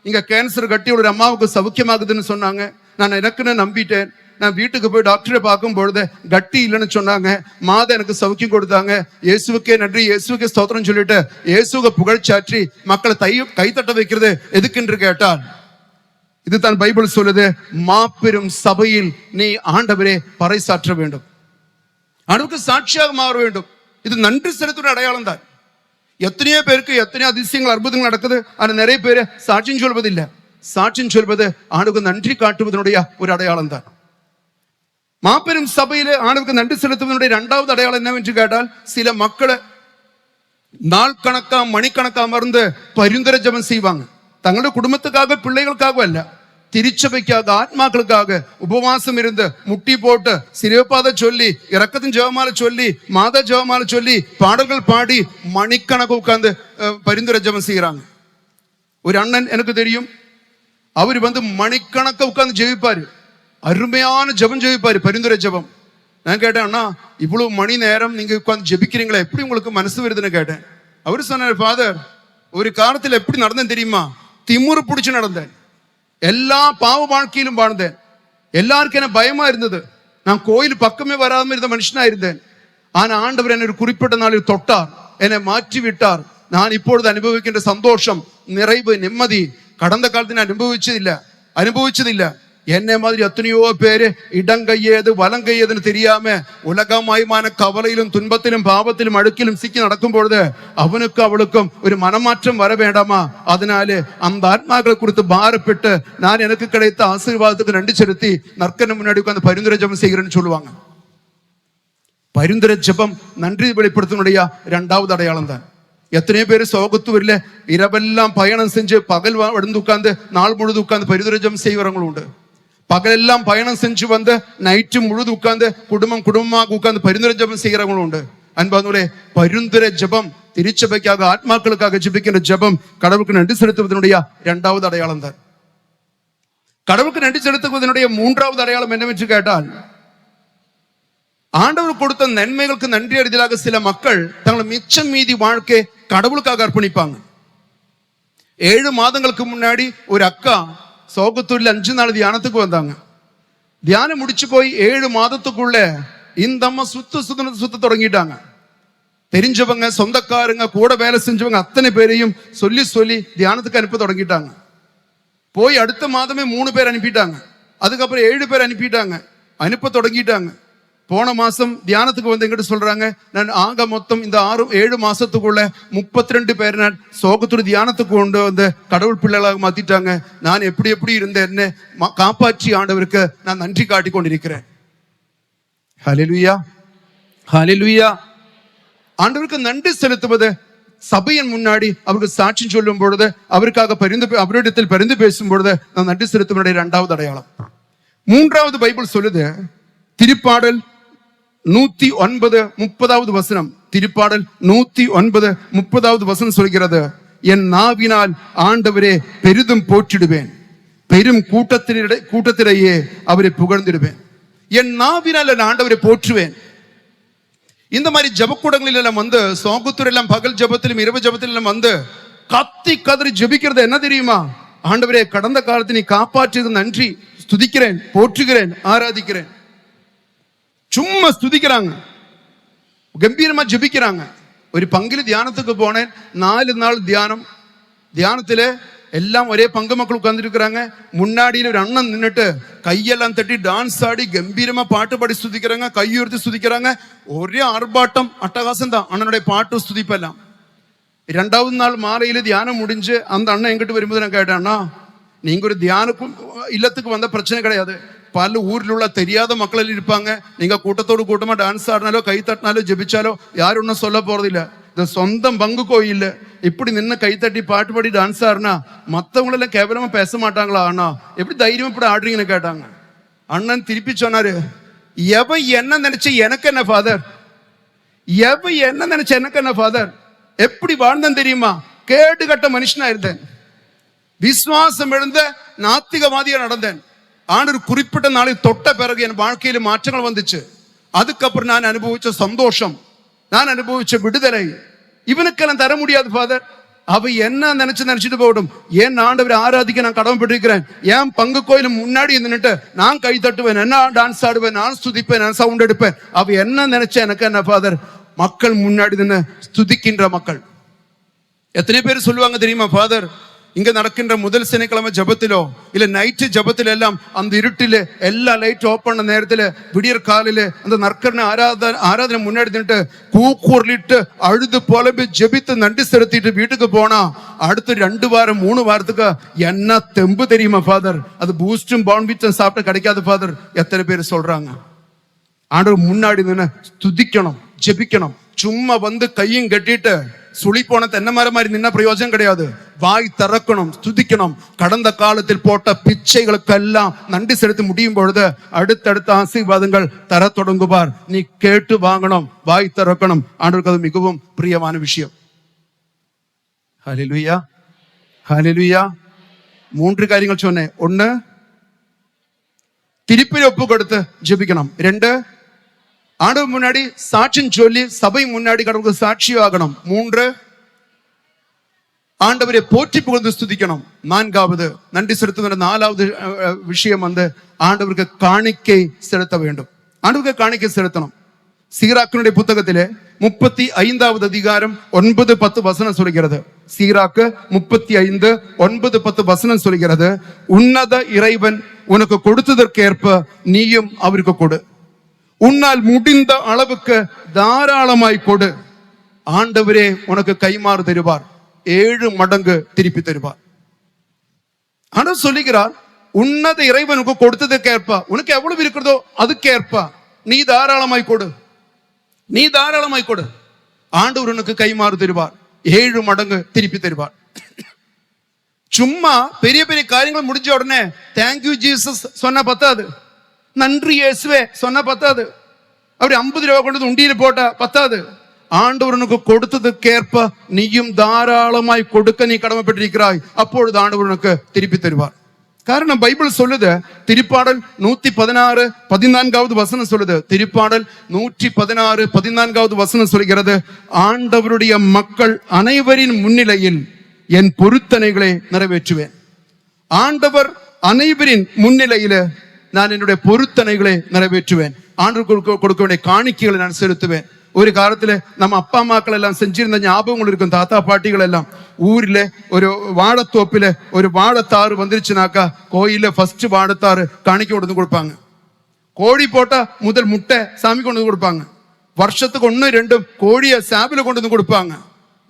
Speaker 1: இங்க கேன்சர் கட்டி ஒரு அம்மாவுக்கு சௌக்கியமாகுதுன்னு சொன்னாங்க. நான் எனக்குன்னு நம்பிட்டேன். நான் வீட்டுக்கு போய் டாக்டரை பார்க்கும் பொழுது கட்டி இல்லைன்னு சொன்னாங்க. மாதம் எனக்கு சௌக்கியம் கொடுத்தாங்க. இயேசுவுக்கே நன்றி, இயேசுவுக்கே ஸ்தோத்திரம் சொல்லிட்டு இயேசுவை புகழ்ச்சாற்றி மக்களை கைத்தட்ட வைக்கிறது எதுக்கென்று கேட்டால், இதுதான் பைபிள் சொல்லுது, மாபெரும் சபையில் நீ ஆண்டவரே பறைசாற்ற வேண்டும், ஆண்டவருக்கு சாட்சியாக மாற வேண்டும். இது நன்றி செலுத்துற அடையாளம் தான். எத்தனையோ பேருக்கு எத்தனையோ அதிசயங்கள் அற்புதங்கள் நடக்குது, ஆனா நிறைய பேர் சாட்சியம் சொல்வது இல்லை. சாட்சியம் சொல்வது ஆண்டவருக்கு நன்றி காட்டுவதனுடைய ஒரு அடையாளம் தான். மாபெரும் சபையிலே ஆண்டவருக்கு நன்றி செலுத்துவதனுடைய இரண்டாவது அடையாளம் என்னவென்று கேட்டால், சில மக்களை நாள் கணக்கா மணிக்கணக்கா அமர்ந்து பரிந்துரை ஜெபம் செய்வாங்க. தங்களுடைய குடும்பத்துக்காக, பிள்ளைகளுக்காக அல்ல, திருச்சபைக்காக, ஆத்மாக்களுக்காக உபவாசம் இருந்து முட்டி போட்டு சிறுபாத சொல்லி, இரக்கத்தின் ஜெபமாலை சொல்லி, மாத ஜெபமாலை சொல்லி, பாடல்கள் பாடி மணிக்கணக்கு உட்கார்ந்து பரிந்துரை ஜெபம் செய்யறாங்க. ஒரு அண்ணன் எனக்கு தெரியும், அவர் வந்து மணிக்கணக்க உட்கார்ந்து ஜெபிப்பாரு, அருமையான ஜெபம் ஜெபிப்பாரு, பரிந்துரை ஜெபம். நான் கேட்டேன், அண்ணா இவ்வளவு மணி நேரம் நீங்க உட்கார்ந்து ஜெபிக்கிறீங்களா, எப்படி உங்களுக்கு மனசு வருதுன்னு கேட்டேன். அவரு சொன்னார், ஃபாதர் ஒரு காலத்துல எப்படி நடந்தேன் தெரியுமா, திமுரு பிடிச்சு நடந்தேன், எல்லா பாவ வாழ்க்கையிலும் வாழ்ந்தேன், எல்லாருக்கும் என்ன பயமா இருந்தது, நான் கோயில் பக்கமே வராம இருந்த மனுஷனா இருந்தேன். ஆனா ஆண்டவர் என்னை ஒரு குறிப்பிட்ட நாளில் தொட்டார், என்னை மாற்றி விட்டார். நான் இப்பொழுது அனுபவிக்கின்ற சந்தோஷம், நிறைவு, நிம்மதி கடந்த காலத்தில் நான் அனுபவிச்சதில்லை. என்னை மாதிரி எத்தனையோ பேரு இடங்கையேது வலங்கையேதுன்னு தெரியாம உலகமயமான கவலையிலும் துன்பத்திலும் பாவத்திலும் அழுக்கிலும் சிக்கி நடக்கும் பொழுது அவனுக்கும் அவளுக்கும் ஒரு மனமாற்றம் வர வேண்டாமா? அதனால அந்த ஆத்மாக்களை குறித்து பாரப்பட்டு நான் எனக்கு கிடைத்த ஆசீர்வாதத்துக்கு நன்றி செலுத்தி நற்கன முன்னாடி உட்கார்ந்து பரிந்துரை ஜெபம் செய்கிறேன்னு சொல்லுவாங்க. பரிந்துரை ஜெபம் நன்றி வெளிப்படுத்தினுடைய இரண்டாவது அடையாளம் தான். எத்தனையோ பேர் சோகத்தூர்ல இரவெல்லாம் பயணம் செஞ்சு பகல் வந்து உட்கார்ந்து நாள் முழுது உட்கார்ந்து பரிதுரஜம் செய்வவங்களும் உண்டு. பகலெல்லாம் பயணம் செஞ்சு வந்து நைட்டு முழுது உட்கார்ந்து குடும்பமாக உட்கார்ந்து பரிந்துரை செய்கிறவங்களும் உண்டு. அன்பானவர்களே, பரிந்துரை ஜெபம் திருச்சபைக்காக ஆத்மாக்களுக்காக ஜெபிக்கின்ற ஜெபம் கடவுளுக்கு நன்றி செலுத்துவதனுடைய இரண்டாவது அடையாளம் தான். கடவுளுக்கு நன்றி செலுத்துவதனுடைய மூன்றாவது அடையாளம் என்னவென்று கேட்டால், ஆண்டவர் கொடுத்த நன்மைகளுக்கு நன்றி அறிதலாக சில மக்கள் தங்களை மிச்சம் மீதி வாழ்க்கை கடவுளுக்காக அர்ப்பணிப்பாங்க. 7 மாதங்களுக்கு முன்னாடி ஒரு அக்கா சோகத்தூர்ல 5 நாள் தியானத்துக்கு வந்தாங்க. தியானம் முடிச்சு போய் 7 மாதத்துக்குள்ள இந்த அம்மா சுத்த தொடங்கிட்டாங்க. தெரிஞ்சவங்க, சொந்தக்காரங்க, கூட வேலை செஞ்சவங்க அத்தனை பேரையும் சொல்லி தியானத்துக்கு அனுப்ப தொடங்கிட்டாங்க. போய் அடுத்த மாதமே 3 பேர் அனுப்பிட்டாங்க. அதுக்கப்புறம் 7 பேர் அனுப்பிட்டாங்க, அனுப்ப தொடங்கிட்டாங்க. போன மாசம் தியானத்துக்கு வந்து எங்கிட்ட சொல்றாங்க, நான் ஆக மொத்தம் இந்த 7 மாசத்துக்குள்ள 32 பேர் நான் சோகத்தூர் தியானத்துக்கு கொண்டு வந்து கடவுள் பிள்ளைகளாக மாத்திட்டாங்க. நான் எப்படி இருந்தேன், என்ன காப்பாற்றி ஆண்டவருக்கு நான் நன்றி காட்டி கொண்டிருக்கிறேன். ஹல்லேலூயா, ஹல்லேலூயா. ஆண்டவருக்கு நன்றி செலுத்துவது சபையின் முன்னாடி அவருக்கு சாட்சி சொல்லும் பொழுது, அவருக்காக அவரிடத்தில் பரிந்து பேசும் பொழுது நான் நன்றி செலுத்துவனுடைய 2வது அடையாளம். 3வது பைபிள் சொல்லுது, திருப்பாடல் 109 30வது வசனம். திருப்பாடல் 109 30வது வசனம் சொல்கிறது, என் நாவினால் ஆண்டவரே பெரிதும் போற்றிடுவேன், பெரும் கூட்டத்திலேயே அவரை புகழ்ந்திடுவேன். என் நாவினால் நான் ஆண்டவரை போற்றுவேன். இந்த மாதிரி ஜபக்கூடங்களில் எல்லாம் வந்து சோகத்தூர் எல்லாம் பகல் ஜபத்திலும் இரவு ஜபத்திலும் வந்து கத்தி கதறி ஜபிக்கிறது என்ன தெரியுமா? ஆண்டவரே, கடந்த காலத்தை நீ காப்பாற்றியது நன்றி, ஸ்துதிக்கிறேன், போற்றுகிறேன், ஆராதிக்கிறேன். சும்மா ஸ்துதிக்கிறாங்க, கம்பீரமா ஜபிக்கிறாங்க. ஒரு பங்கில் தியானத்துக்கு போனேன். 4 நாள் தியானத்துல எல்லாம் ஒரே பங்கு மக்கள் உட்கார்ந்துருக்கிறாங்க. முன்னாடியில் ஒரு அண்ணன் நின்றுட்டு கையெல்லாம் தட்டி டான்ஸ் ஆடி கம்பீரமா பாட்டு பாடி ஸ்துதிக்கிறாங்க, கையுறுத்தி ஸ்துதிக்கிறாங்க. ஒரே ஆர்ப்பாட்டம், அட்டகாசம் தான் அண்ணனுடைய பாட்டு ஸ்துதிப்பெல்லாம். 2வது நாள் மாலையில தியானம் முடிஞ்சு அந்த அண்ணன் எங்கிட்ட வரும்போது நான் கேட்டேன்னா, நீங்க ஒரு தியான இல்லத்துக்கு வந்த பிரச்சனை கிடையாது, பல ஊரில் உள்ள தெரியாத மக்கள் இருப்பாங்க. நீங்க கூட்டத்தோடு கூட்டமா டான்ஸ் ஆடினாலோ கை தட்டினாலோ ஜெபிச்சாலோ யாரும் ஒன்றும் சொல்ல போறதில்லை. இந்த சொந்தம் பங்கு கோயில் இப்படி நின்று கை தட்டி பாட்டு பாடி டான்ஸ் ஆடுனா மற்றவங்களெல்லாம் கேவலமா பேச மாட்டாங்களா? அண்ணா எப்படி தைரியமா இப்படி ஆடுறீங்கன்னு கேட்டாங்க. அண்ணன் திருப்பி சொன்னாரு, எவன் என்ன நினைச்ச எனக்கு என்ன ஃபாதர், எவன் என்ன நினைச்ச எனக்கு என்ன ஃபாதர், எப்படி வாழ்ந்தேன் தெரியுமா? கேடு கட்ட மனுஷனா இருந்தேன், விசுவாசம் எழுந்த நாத்திகவாதியா நடந்தேன். ஆண்டவர் குறிப்பிட்ட நாளை தொட்ட பிறகு என் வாழ்க்கையில மாற்றங்கள் வந்துச்சு. அதுக்கப்புறம் நான் அனுபவிச்ச சந்தோஷம், நான் அனுபவிச்ச விடுதலை இவனுக்கெல்லாம் தர முடியாது ஃபாதர். அவ என்ன நினைச்சிட்டு போகட்டும், ஏன் ஆண்டவரை ஆராதிக்க நான் கடமைப்பட்டிருக்கிறேன். ஏன் பங்கு கோயிலும் முன்னாடி நின்னுட்டு நான் கை தட்டுவேன், என்ன டான்ஸ் ஆடுவேன், நான் ஸ்துதிப்பேன், நான் சவுண்ட் எடுப்பேன். அவ என்ன நினைச்ச எனக்கு என்ன ஃபாதர்? மக்கள் முன்னாடி நின்று ஸ்துதிக்கின்ற மக்கள் எத்தனை பேர் சொல்லுவாங்க தெரியுமா? ஃபாதர், இங்க நடக்கின்ற முதல் சனிக்கிழமை ஜபத்திலோ இல்ல நைட்டு ஜபத்தில எல்லாம் அந்த இருட்டில எல்லா லைட் ஆஃப் பண்ண நேரத்துல விடியற் காலையில அந்த நற்கரண ஆராதனை முன்னாடி நின்று கூக்குரலிட்டு அழுது புலம்பி ஜெபித்து நன்றி செலுத்திட்டு வீட்டுக்கு போனா அடுத்து 2 வாரம் 3 வாரத்துக்கு என்ன தெம்பு தெரியுமா ஃபாதர்? அது பூஸ்டும் பான்விட்டும் சாப்பிட்டு கிடைக்காது ஃபாதர். எத்தனை பேர் சொல்றாங்க? ஆண்டவர் முன்னாடி நின்று ஸ்துதிக்கணும், ஜெபிக்கணும். சும்மா வந்து கையும் கட்டிட்டு சுழி போன தென்னை மரம் மாதிரி நின்ன பிரயோஜனம் கிடையாது. வாய் திறக்கணும், ஸ்துதிக்கணும். கடந்த காலத்தில் போட்ட பிச்சைகளுக்கெல்லாம் நன்றி செலுத்தி முடியும் பொழுது அடுத்தடுத்த ஆசீர்வாதங்கள் தர தொடங்குவார். நீ கேட்டு வாங்கணும், வாய் திறக்கணும். ஆண்டவருக்கு அது மிகவும் பிரியமான விஷயம். ஹல்லேலூயா, ஹல்லேலூயா. 3 காரியங்கள் சொன்னேன். 1, திருப்பி ஒப்பு கொடுத்து ஜெபிக்கணும். 2, ஆண்டவர் முன்னாடி சாட்சின்னு சொல்லி சபை முன்னாடி கடவுளுக்கு சாட்சி ஆகணும். 3, ஆண்டவரை போற்றி புகழ்ந்து ஸ்துதிக்கணும். 4வது நன்றி செலுத்துகிற 4வது விஷயம் வந்து ஆண்டவருக்கு காணிக்கை செலுத்த வேண்டும். ஆண்டவருக்கு காணிக்கை செலுத்தணும். சீராக்கினுடைய புத்தகத்திலே 35வது அதிகாரம் 9-10 வசனம் சொல்கிறது. சீராக்கு 35 9-10 வசனம் சொல்கிறது, உன்னத இறைவன் உனக்கு கொடுத்ததற்கேற்ப நீயும் அவருக்கு கொடு, உன்னால் முடிந்த அளவுக்கு தாராளமாய் கொடு, ஆண்டவரே உனக்கு கைமாறு தருவார், 7 மடங்கு திருப்பி தருவார். ஆண்டவர் சொல்லுகிறார், உன்னத இறைவனுக்கு கொடுத்ததற்கேற்ப உனக்கு எவ்வளவு இருக்கிறதோ அதுக்கேற்ப நீ தாராளமாய் கொடு, நீ தாராளமாய் கொடு, ஆண்டவர் உனக்கு கைமாறு தருவார். 7 மடங்கு திருப்பி தருவார். சும்மா பெரிய பெரிய காரியங்கள் முடிஞ்ச உடனே தேங்க்யூ ஜீசஸ் சொன்ன பத்தாது, நன்றி இயேசுவே சொன்ன பத்தாது, அப்படி 50 ரூபா கொண்டு உண்டியில் போட்டா பத்தாது. ஆண்டவர் உனக்கு கொடுத்ததுக்கேற்ப நீயும் தாராளமாய் கொடுக்க நீ கடமைப்பட்டிருக்கிறாய். அப்பொழுது ஆண்டவர் உனக்கு திருப்பி தருவார். காரணம் பைபிள் சொல்லுது, திருப்பாடல் 116 14வது வசனம் சொல்லுது. திருப்பாடல் 116 14வது வசனம் சொல்கிறது, ஆண்டவருடைய மக்கள் அனைவரின் முன்னிலையில் என் பொருத்தனைகளை நிறைவேற்றுவேன். ஆண்டவர் அனைவரின் முன்னிலையில நான் என்னுடைய பொருத்தனைகளை நிறைவேற்றுவேன். ஆண்டவர் கொடுக்க வேண்டிய காணிக்கைகளை நான் செலுத்துவேன். ஒரு காலத்துல நம்ம அப்பா அம்மாக்கள் எல்லாம் செஞ்சிருந்த ஞாபகங்கள் இருக்கும். தாத்தா பாட்டிகள் எல்லாம் ஊர்ல ஒரு வாழைத்தோப்பில ஒரு வாழைத்தாறு வந்துருச்சுனாக்கா கோயில ஃபர்ஸ்ட் வாழைத்தாறு காணிக்கை கொண்டு வந்து கொடுப்பாங்க. கோழி போட்டா முதல் முட்டை சாமி கொண்டு வந்து கொடுப்பாங்க. வருஷத்துக்கு 1-2 கோழியை சாபில கொண்டு வந்து கொடுப்பாங்க.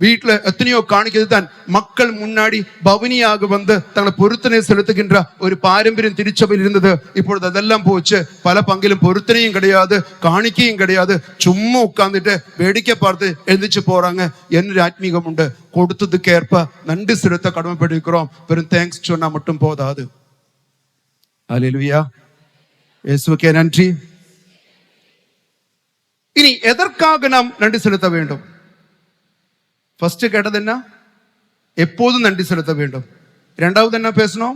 Speaker 1: வீட்டுல எத்தனையோ காணிக்கிறது தான் மக்கள் முன்னாடி பவனியாக வந்து தங்களை பொருத்தனை செலுத்துகின்ற ஒரு பாரம்பரியம் திருச்சபையில் இருந்தது. இப்பொழுது அதெல்லாம் போச்சு. பல பங்கிலும் பொருத்தனையும் கிடையாது, காணிக்கையும் கிடையாது. சும்மா உட்கார்ந்துட்டு வேடிக்கை பார்த்து எழுந்திச்சு போறாங்க. என்னொரு ஆத்மீகம் உண்டு. கொடுத்ததுக்கு ஏற்ப நன்றி செலுத்த கடமைப்பட்டிருக்கிறோம். வெறும் தேங்க்ஸ் சொன்னா மட்டும் போதாது. அல்லேலூயா, இயேசுவுக்கே நன்றி. இனி எதற்காக நாம் நன்றி செலுத்த வேண்டும்? ஃபர்ஸ்ட் கேட்டது என்ன? எப்போதும் நன்றி செலுத்த வேண்டும். 2வது என்ன பேசணும்?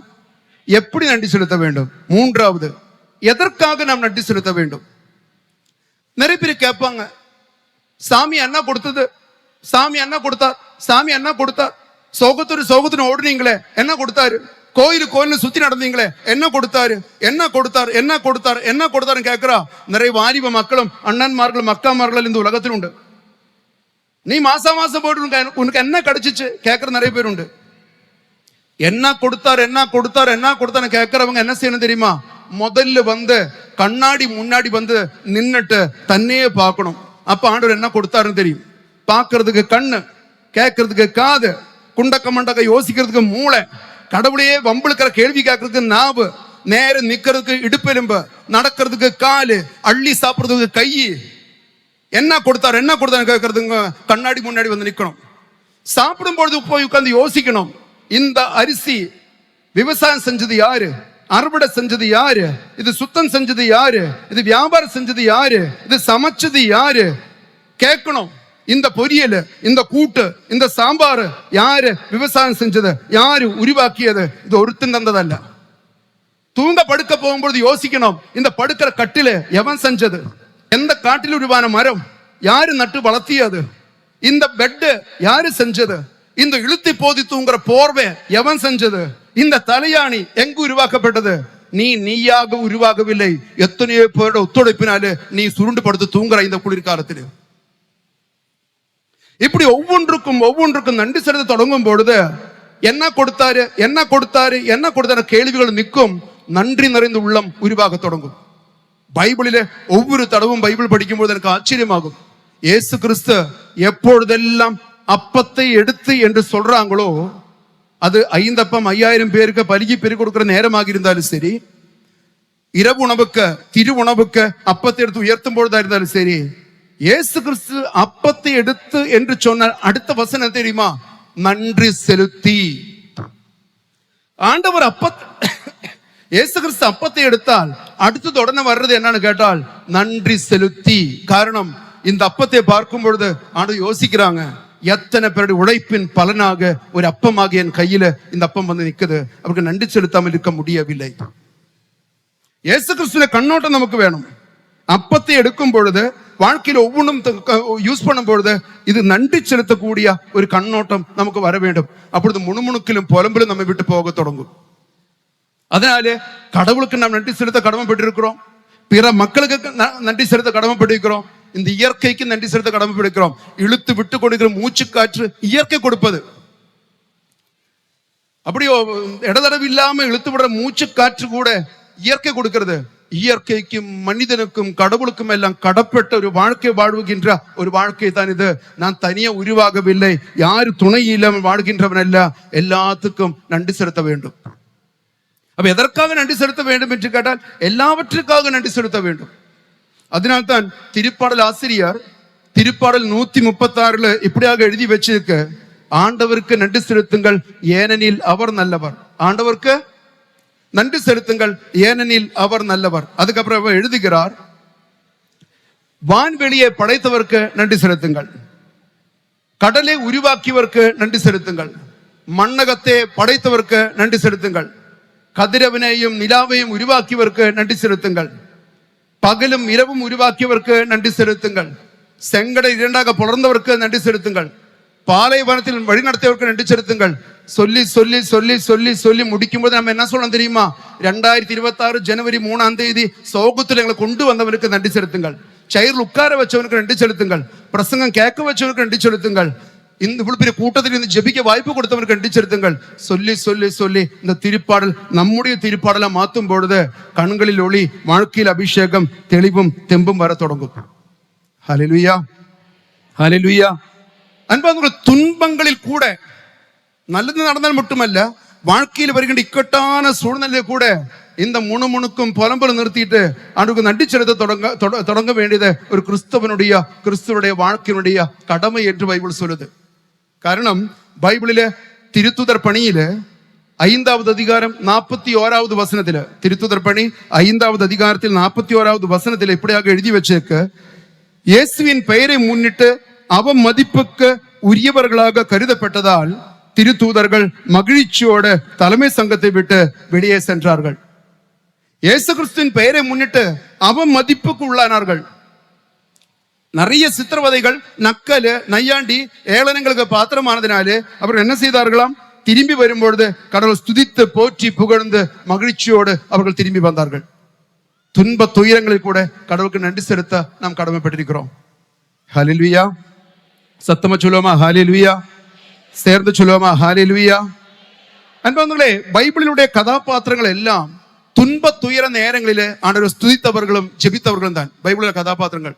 Speaker 1: எப்படி நன்றி செலுத்த வேண்டும். 3வது எதற்காக நாம் நன்றி செலுத்த வேண்டும்? நிறைய பேர் கேட்பாங்க, சாமி என்ன கொடுத்தது, சாமி என்ன கொடுத்தார், சாமி என்ன கொடுத்தார், சோகத்தூர் ஓடுனீங்களே என்ன கொடுத்தாரு, கோயில் சுத்தி நடந்தீங்களே என்ன கொடுத்தாரு, என்ன கொடுத்தார், என்ன கொடுத்தார், என்ன கொடுத்தாருன்னு கேட்கிறா நிறைய வாலிப மக்களும் அண்ணன்மார்களும் அக்காமார்களும் இந்த உலகத்தில் உண்டு. நீ மாசம் போட்டு உனக்கு என்ன கிடைச்சிச்சு கேட்கற நிறைய பேர் உண்டு. என்ன கொடுத்தார், என்ன கொடுத்தார், என்ன கொடுத்தாரு கேட்கறவங்க என்ன செய்யணும் தெரியுமா? முதல்ல வந்து கண்ணாடி முன்னாடி வந்து நின்னுட்டு தன்னையே பார்க்கணும். அப்ப ஆண்டவர் என்ன கொடுத்தாருன்னு தெரியும். பார்க்கறதுக்கு கண்ணு, கேட்கறதுக்கு காது, குண்டக்க மண்டக்க யோசிக்கிறதுக்கு மூளை, கடவுளையே வம்பிழுக்கிற கேள்வி கேட்கறதுக்கு நாவு, நேரம் நிக்கிறதுக்கு இடுப்பெலும்பு, நடக்கிறதுக்கு காலு, அள்ளி சாப்பிடுறதுக்கு கை. என்ன கொடுத்தாரு, என்ன கொடுத்தாரு கேட்கறதுங்க கண்ணாடி முன்னாடி வந்து நிக்கணும். சாப்பிடும் பொழுது போய் உட்கார்ந்து யோசிக்கணும். இந்த அரிசி விவசாயம் செஞ்சது யாரு, அறுவடை செஞ்சது யாரு, இது சுத்தம் செஞ்சது யாரு, இது வியாபாரம் செஞ்சது யாரு, இது சமைச்சது யாரு கேட்கணும். இந்த பொரியல், இந்த கூட்டு, இந்த சாம்பார் யாரு விவசாயம் செஞ்சது, யாரு உருவாக்கியது, இது ஒருத்தன் தந்ததல்ல. தூங்க படுக்க போகும்போது யோசிக்கணும், இந்த படுக்கிற கட்டில எவன் செஞ்சது, எந்த காட்டில் உருவான மரம் யாரு நட்டு வளர்த்தியது, இந்த பெட் யாரு செஞ்சது, இந்த இழுத்தி போதி தூங்குற போர்வை எவன் செஞ்சது, இந்த தலையாணி எங்கு உருவாக்கப்பட்டது. நீயாக உருவாகவில்லை, எத்தனையோ பேரோட ஒத்துழைப்பினால நீ சுருண்டு படுத்து தூங்குற இந்த குளிர்காலத்தில். இப்படி ஒவ்வொன்றுக்கும் நன்றி செலுத்த தொடங்கும் பொழுது என்ன கொடுத்தாரு, என்ன கொடுத்தாரு, என்ன கொடுத்தாரு கேள்விகள் நிற்கும். நன்றி நிறைந்த உள்ளம் உருவாக தொடங்கும். பைபிளில ஒவ்வொரு தடவும் பைபிள் படிக்கும்போது எனக்கு ஆச்சரியமாகும். இயேசு கிறிஸ்து எப்பொழுதெல்லாம் அப்பத்தை எடுத்து என்று சொல்றாங்களோ, அது 5 அப்பம் 5000 பேருக்கு பலிகி பெருகி கொடுக்கிற நேரமாக இருந்தாலும் சரி, இரவு உணவுக்கு திரு உணவுக்கு அப்பத்தை எடுத்து உயர்த்தும் பொழுதா இருந்தாலும் சரி, இயேசு கிறிஸ்து அப்பத்தை எடுத்து என்று சொன்ன அடுத்த வசனம் தெரியுமா? நன்றி செலுத்தி. ஆண்டவர் இயேசு கிறிஸ்து அப்பத்தை எடுத்தால் அடுத்தது உடனே வர்றது என்னன்னு கேட்டால் நன்றி செலுத்தி. காரணம், இந்த அப்பத்தை பார்க்கும் பொழுது ஆண்டவர் யோசிக்கிறாங்க, எத்தனை பேருடைய உழைப்பின் பலனாக ஒரு அப்பமாக என் கையில இந்த அப்பம் வந்து நிக்குது, அவருக்கு நன்றி செலுத்தாமல் இருக்க முடியவில்லை. இயேசு கிறிஸ்துவின் கண்ணோட்டம் நமக்கு வேணும். அப்பத்தை எடுக்கும் பொழுது வாழ்க்கையில் ஒவ்வொன்றும் யூஸ் பண்ணும் பொழுது இது நன்றி செலுத்தக்கூடிய ஒரு கண்ணோட்டம் நமக்கு வர வேண்டும். அப்பொழுது முணுமுணுக்கிலும் புலம்பிலும் நம்ம விட்டு போக தொடங்கும். அதனாலே கடவுளுக்கு நாம் நன்றி செலுத்த கடமைப்பட்டிருக்கிறோம், பிற மக்களுக்கு நன்றி செலுத்த கடமைப்பட்டிருக்கிறோம், இந்த இயற்கைக்கு நன்றி செலுத்த கடமைப்பட்டிருக்கிறோம். இழுத்து விட்டு கொடுக்கிற மூச்சு காற்று இயற்கை கொடுப்பது. அப்படியோ இடதடவு இல்லாம இழுத்து விடுற மூச்சு காற்று கூட இயற்கை கொடுக்கிறது. இயற்கைக்கும் மனிதனுக்கும் கடவுளுக்கும் எல்லாம் கடப்பட்ட ஒரு வாழ்க்கை வாழ்வுகின்ற ஒரு வாழ்க்கை தான் இது. நான் தனியா உருவாகவில்லை, யாரு துணை இல்லாமல் வாழ்கின்றவன் அல்ல, எல்லாத்துக்கும் நன்றி செலுத்த வேண்டும். அப்ப எதற்காக நன்றி செலுத்த வேண்டும் என்று கேட்டால் எல்லாவற்றுக்காக நன்றி செலுத்த வேண்டும். அதனால்தான் திருப்பாடல் ஆசிரியர் திருப்பாடல் 136 இப்படியாக எழுதி வச்சிருக்க, ஆண்டவருக்கு நன்றி செலுத்துங்கள் ஏனெனில் அவர் நல்லவர். ஆண்டவருக்கு நன்றி செலுத்துங்கள் ஏனெனில் அவர் நல்லவர். அதுக்கப்புறம் அவர் எழுதுகிறார், வான்வெளியை படைத்தவருக்கு நன்றி செலுத்துங்கள், கடலை உருவாக்கியவருக்கு நன்றி செலுத்துங்கள், மண்ணகத்தை படைத்தவருக்கு நன்றி செலுத்துங்கள், கதிரவனையும் நிலாவையும் உருவாக்கியவருக்கு நன்றி செலுத்துங்கள், பகலும் இரவும் உருவாக்கியவருக்கு நன்றி செலுத்துங்கள், செங்கடை இரண்டாக புலர்ந்தவருக்கு நன்றி செலுத்துங்கள், பாலைவனத்தில் வழிநடத்தியவருக்கு நன்றி செலுத்துங்கள். சொல்லி சொல்லி சொல்லி சொல்லி சொல்லி முடிக்கும் போது நம்ம என்ன சொல்லணும் தெரியுமா? 2026 ஜனவரி 3ஆம் தேதி சோகத்தில் எங்களை கொண்டு வந்தவனுக்கு நன்றி செலுத்துங்கள், செயல் உட்கார வச்சவனுக்கு நன்றி செலுத்துங்கள், பிரசங்கம் கேட்க வச்சவனுக்கு நன்றி செலுத்துங்கள், இந்த இவ்வளவு பெரிய கூட்டத்தில் இருந்து ஜெபிக்க வாய்ப்பு கொடுத்தவனுக்கு நன்றி செலுத்துங்கள். சொல்லி சொல்லி சொல்லி இந்த திருப்பாடல் நம்முடைய திருப்பாடலை மாற்றும் பொழுது கண்களில் ஒளி, வாழ்க்கையில் அபிஷேகம், தெளிவும் தெம்பும் வர தொடங்கும். ஹல்லேலூயா, ஹல்லேலூயா. அன்பான துன்பங்களில் கூட, நல்லது நடந்தால் மட்டுமல்ல, வாழ்க்கையில் வருகின்ற இக்கட்டான சூழ்நிலை கூட இந்த முணுமுணுக்கும் புலம்பலும் நிறுத்திட்டு அவனுக்கு நன்றி செலுத்த தொடங்க வேண்டியது ஒரு கிறிஸ்துவனுடைய வாழ்க்கையினுடைய கடமை என்று பைபிள் சொல்லுது. காரணம், பைபிளில திருத்துதர் பணியில 5வது அதிகாரம் 41வது வசனத்தில, திருத்துதர் பணி 5வது அதிகாரத்தில் 41வது வசனத்தில் இப்படியாக எழுதி வச்சிருக்க, இயேசுவின் பெயரை முன்னிட்டு அவ மதிப்புக்கு உரியவர்களாக கருதப்பட்டதால் திருத்தூதர்கள் மகிழ்ச்சியோட தலைமை சங்கத்தை விட்டு வெளியே சென்றார்கள். இயேசு கிறிஸ்துவின் பெயரை முன்னிட்டு அவ மதிப்புக்கு உள்ளானார்கள். நிறைய சித்திரவதைகள், நக்கல், நையாண்டி, ஏளனங்களுக்கு பாத்திரமானதினாலே அவர்கள் என்ன செய்தார்களாம்? திரும்பி வரும்பொழுது கடவுள் ஸ்துதித்து போற்றி புகழ்ந்து மகிழ்ச்சியோடு அவர்கள் திரும்பி வந்தார்கள். துன்ப துயரங்களில் கூட கடவுளுக்கு நன்றி செலுத்த நாம் கடமைப்பட்டிருக்கிறோம். ஹல்லேலூயா. சத்தமா சொல்லுவோமா? ஹல்லேலூயா. சேர்ந்து சொல்லுவோமா? ஹல்லேலூயா. அன்பானவர்களே, பைபிளிலுடைய கதாபாத்திரங்கள் எல்லாம் துன்ப துயர நேரங்களிலே ஆண்டவரை ஸ்துதித்தவர்களும் ஜெபித்தவர்களும் தான் பைபிளில் கதாபாத்திரங்கள்.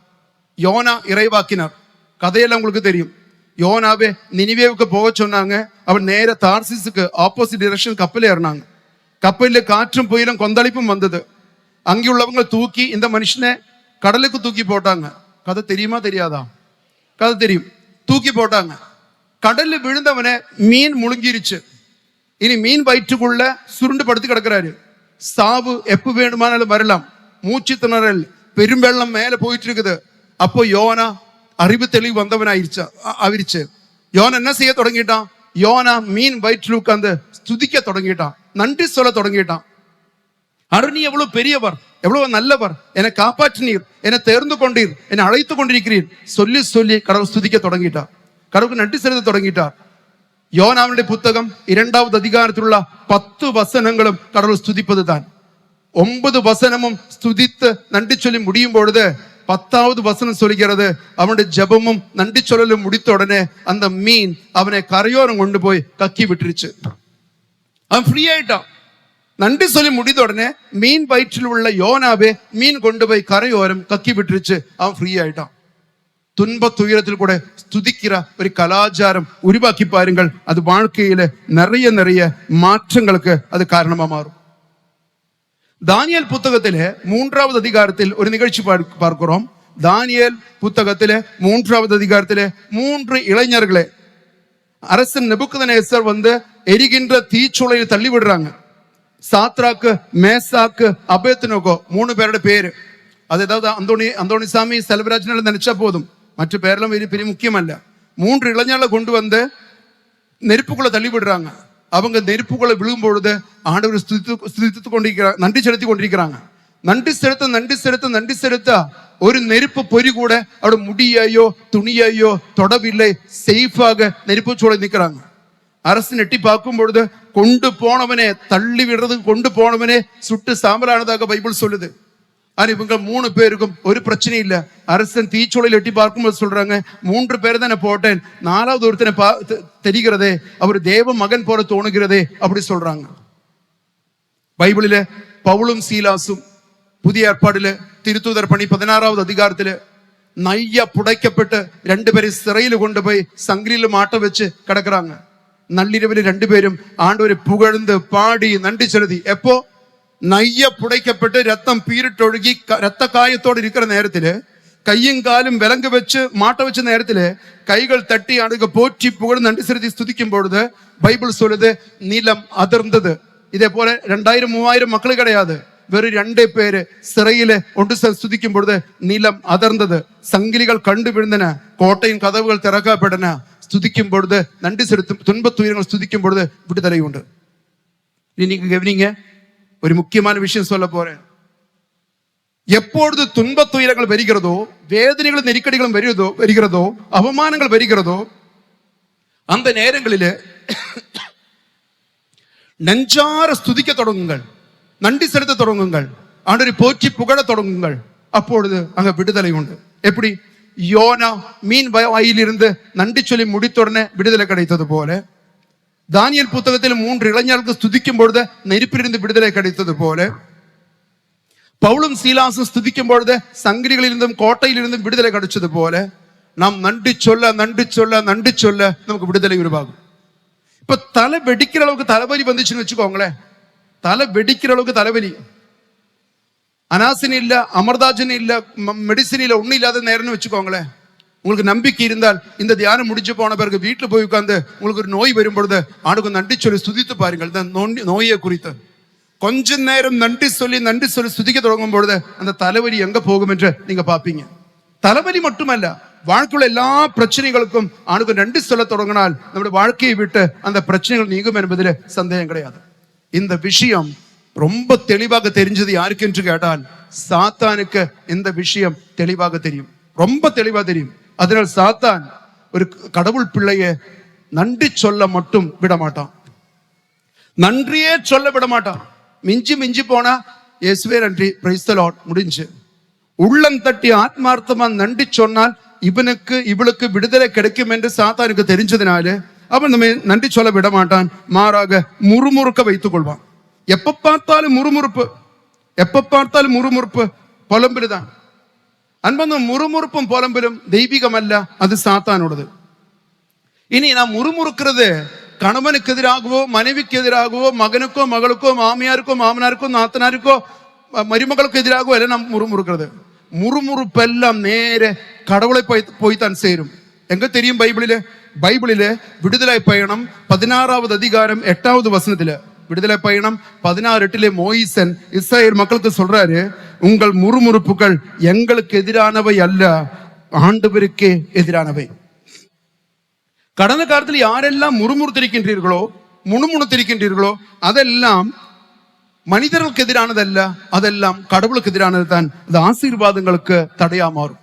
Speaker 1: யோனா இறைவாக்கினார், கதையெல்லாம் உங்களுக்கு தெரியும். யோனாவே நினிவேவுக்கு போக சொன்னாங்க, அவர் நேர தார்சிஸுக்கு ஆப்போசிட் டிரெக்ஷன் கப்பல் ஏறினாங்க. கப்பலில் காற்றும் புயலும் கொந்தளிப்பும் வந்தது. அங்கே உள்ளவங்க தூக்கி இந்த மனுஷனை கடலுக்கு தூக்கி போட்டாங்க. கதை தெரியுமா தெரியாதா? கதை தெரியும். தூக்கி போட்டாங்க. கடல்ல விழுந்தவனை மீன் முழுங்கிருச்சு. இனி மீன் வயிற்றுக்குள்ள சுருண்டு படுத்து கிடக்கிறாரு. சாவு எப்ப வேணுமானாலும் வரலாம். மூச்சு திணறல், பெரும்பெள்ளம் மேல போயிட்டு இருக்குது. அப்போ யோனா அறிவு தெளிவு வந்தவனாயிருச்சு. யோனா என்ன செய்ய தொடங்கிட்டான்? யோனா மீன் வயிற்றில் உட்கார்ந்து ஸ்துதிக்க தொடங்கிட்டான், நன்றி சொல்ல தொடங்கிட்டான். நீ எவ்வளவு பெரியவர், எவ்வளவு நல்லவர், என்னை காப்பாற்றினீர், என்னை தேர்ந்து கொண்டீர், என்னை அழைத்து கொண்டிருக்கிறீர் சொல்லி சொல்லி கடவுள் ஸ்துதிக்க தொடங்கிட்டார், கடவுளுக்கு நன்றி செலுத்த தொடங்கிட்டார். யோனாவுடைய புத்தகம் 2வது அதிகாரத்தில் உள்ள 10 வசனங்களும் கடவுள் ஸ்துதிப்பது தான். 9 வசனமும் ஸ்துதித்து நன்றி சொல்லி முடியும் பொழுது 10வது வசனம் சொல்கிறது, அவனுடைய ஜெபமும் நன்றி சொல்லலும் முடித்த உடனே அந்த மீன் அவனை கரையோரம் கொண்டு போய் கக்கி விட்டுருச்சு. அவன் ஃப்ரீ ஆயிட்டான். நன்றி சொல்லி முடிந்த உடனே மீன் வயிற்றில் உள்ள யோனாவே மீன் கொண்டு போய் கரையோரம் கக்கி விட்டுருச்சு. அவன் ஃப்ரீ ஆயிட்டான். துன்ப துயரத்தில் கூட ஸ்துதிக்கிற ஒரு கலாச்சாரம் உருவாக்கி பாருங்கள். அது வாழ்க்கையில நிறைய நிறைய மாற்றங்களுக்கு அது காரணமா மாறும். தானியேல் புத்தகத்திலே 3வது அதிகாரத்தில் ஒரு நிகழ்ச்சி பார்க்கிறோம். தானியேல் புத்தகத்திலே 3வது அதிகாரத்திலே 3 இளைஞர்களே அரசன் நெபுக்கத்நேசர் வந்து எரிகின்ற தீச்சூளையில் தள்ளி விடுறாங்க. சாத்ராக்கு, மேசாக்கு, அபேத்நேகோ 3 பேரோட பேரு. அது ஏதாவது அந்தோணிசாமி செல்வராஜ் நினைச்சா போதும், மற்ற பேரெல்லாம் பெரிய முக்கியமல்ல. 3 இளைஞர்களை கொண்டு வந்து நெருப்புக்குள்ள தள்ளி விடுறாங்க. அவங்க நெருப்புக்குள்ள விழுகும் பொழுது ஆண்டவர் ஸ்துதித்து கொண்டிருக்கிறாங்க, நன்றி செலுத்தி கொண்டிருக்கிறாங்க. நன்றி செலுத்த நன்றி செலுத்த நன்றி செலுத்த ஒரு நெருப்பு பொறி கூட அவரோட முடியையோ துணியையோ தொடவில்லை. சேஃபாக நெருப்பு சூழல் நிற்கிறாங்க. அரசு நெட்டி பார்க்கும் பொழுது கொண்டு போனவனே, தள்ளி விடுறதுக்கு கொண்டு போனவனே சுட்டு சாம்பலானதாக பைபிள் சொல்லுது. ஆனா இவங்க 3 பேருக்கும் ஒரு பிரச்சனை இல்லை. அரசன் தீச்சூளையில் எட்டி பார்க்கும்போது சொல்றாங்க, 3 பேர் தான் போட்டேன், 4வது ஒருத்தனை தெரிகிறதே, அவர் தேவ மகன் போல தோணுகிறதே அப்படி சொல்றாங்க. பைபிளில பவுலும் சீலாசும் புதிய ஏற்பாடுல திருத்தூதர் பணி 16வது அதிகாரத்துல நையா புடைக்கப்பட்டு 2 பேரை சிறையில் கொண்டு போய் சங்கிலியில மாட்ட வச்சு கிடக்குறாங்க. நள்ளிரவில் 2 பேரும் ஆண்டவரை புகழ்ந்து பாடி நன்றி செலுத்தி, எப்போ நைய புடைக்கப்பட்டு ரத்தம் பீரிட்டொழுகி ரத்த காயத்தோடு இருக்கிற நேரத்தில் கையும் காலும் விலங்கு வச்சு மாட்ட வச்ச நேரத்துல கைகள் தட்டி அடுக்க போற்றி புகழ் நன்றி செலுத்தி ஸ்துதிக்கும் பொழுது பைபிள் சொல்லுது நிலம் அதிர்ந்தது. இதே போல 2000-3000 மக்கள் கிடையாது, வெறும் 2 பேரு சிறையில ஒன்று ஸ்துதிக்கும் பொழுது நிலம் அதிர்ந்தது, சங்கிலிகள் கண்டு விழுந்தன, கோட்டையின் கதவுகள் திறக்கப்பட்டன. ஸ்துதிக்கும் பொழுது நன்றி செலுத்தும் துன்ப துயரங்கள் ஸ்துதிக்கும் பொழுது விடுதலை உண்டு. நீங்க கவனிங்க, ஒரு முக்கியமான விஷயம் சொல்ல போறேன். எப்பொழுது துன்ப துயரங்கள் வருகிறதோ, வேதனைகளும் நெருக்கடிகளும் வருகிறதோ, அவமானங்கள் வருகிறதோ, அந்த நேரங்களிலே நெஞ்சார ஸ்துதிக்க தொடங்குங்கள், நன்றி செலுத்த தொடங்குங்கள், ஆண்டவரை போற்றி புகழ தொடங்குங்கள். அப்பொழுது அங்க விடுதலை உண்டு. எப்படி யோனா மீன் வாயிலிருந்து நன்றி சொல்லி முடித்த உடனே விடுதலை கிடைத்தது போல, தானியேல் புத்தகத்தில் 3 இளைஞர்களுக்கு ஸ்துதிக்கும் பொழுது நெருப்பிலிருந்து விடுதலை கிடைத்தது போல, பவுலும் சீலாசும் ஸ்துதிக்கும் பொழுது சங்கிலிகளிலிருந்தும் கோட்டையிலிருந்தும் விடுதலை கிடைச்சது போல, நாம் நன்றி சொல்ல நன்றி சொல்ல நன்றி சொல்ல நமக்கு விடுதலை உருவாகும். இப்ப தலை வெடிக்கிற அளவுக்கு தலைவலி வந்துச்சுன்னு வச்சுக்கோங்களேன், தலை வெடிக்கிற அளவுக்கு தலைவலி, அனாசின் இல்ல, அமர்தாஜன் இல்ல, மெடிசின் இல்ல, ஒன்னும் இல்லாத நேரம்னு வச்சுக்கோங்களேன். உங்களுக்கு நம்பிக்கை இருந்தால் இந்த தியானம் முடிஞ்சு போன பிறகு வீட்டுல போய் உட்கார்ந்து உங்களுக்கு ஒரு நோய் வரும் பொழுது ஆணுக்கு நன்றி சொல்லி ஸ்துதித்து பாருங்கள். இந்த நோயை குறித்து கொஞ்ச நேரம் நன்றி சொல்லி ஸ்துதிக்க தொடங்கும் பொழுது அந்த தலைவலி எங்க போகும் என்று நீங்க பாப்பீங்க. தலைவலி மட்டுமல்ல, வாழ்க்கையுள்ள எல்லா பிரச்சனைகளுக்கும் ஆணுக்கு நன்றி சொல்ல தொடங்கினால் நம்முடைய வாழ்க்கையை விட்டு அந்த பிரச்சனைகள் நீங்கும் என்பதில் சந்தேகம் கிடையாது. இந்த விஷயம் ரொம்ப தெளிவாக தெரிஞ்சது யாருக்கு என்று கேட்டால் சாத்தானுக்கு இந்த விஷயம் தெளிவாக தெரியும், ரொம்ப தெளிவா தெரியும். அதனால் சாத்தான் ஒரு கடவுள் பிள்ளைய நன்றி சொல்ல மட்டும் விட மாட்டான், நன்றியே சொல்ல விட மாட்டான். மிஞ்சி மிஞ்சி போனா இயேசுவே நன்றி, பிரைஸ் தி லார்ட், முடிஞ்சு. உள்ளம் தட்டி ஆத்மார்த்தமா நன்றி சொன்னால் இவனுக்கு இவளுக்கு விடுதலை கிடைக்கும் என்று சாத்தானுக்கு தெரிஞ்சதுனால அவன் நம்ம நன்றி சொல்ல விட மாட்டான், மாறாக முறுமுறுக்க வைத்துக் கொள்வான். எப்ப பார்த்தாலும் முறுமுறுப்பு, எப்ப பார்த்தாலும் முறுமுறுப்பு, புலம்பில்தான். அன்பந்த முறுமுறுப்பும் புலம்பிலும் தெய்வீகம் அல்ல, அது சாத்தானோடது. இனி நாம் முறுமுறுக்கிறது கணவனுக்கு எதிராகவோ மனைவிக்கு எதிராகவோ மகனுக்கோ மகளுக்கோ மாமியாருக்கோ மாமனாருக்கோ நாத்தனாருக்கோ மருமகளுக்கு எதிராகவோ எல்லாம் நாம் முறுமுறுக்கிறது. முறுமுறுப்பெல்லாம் நேர கடவுளை போய்த்தான் சேரும். எங்க தெரியும்? பைபிளிலே விடுதலை பயணம் 16வது அதிகாரம் 8வது வசனத்துல, விடுதலை பயணம் 16:8 மோயிசன் இஸ்ரவேல் மக்களுக்கு சொல்றாரு, உங்கள் முறுமுறுப்புகள் எங்களுக்கு எதிரானவை அல்ல, ஆண்டவருக்கே எதிரானவை. கடந்த காலத்தில் யாரெல்லாம் முறுமுறுத்திருக்கின்றீர்களோ முணுமுணுத்திருக்கின்றீர்களோ அதெல்லாம் மனிதர்களுக்கு எதிரானதல்ல, அதெல்லாம் கடவுளுக்கு எதிரானது தான். அது ஆசீர்வாதங்களுக்கு தடையா மாறும்.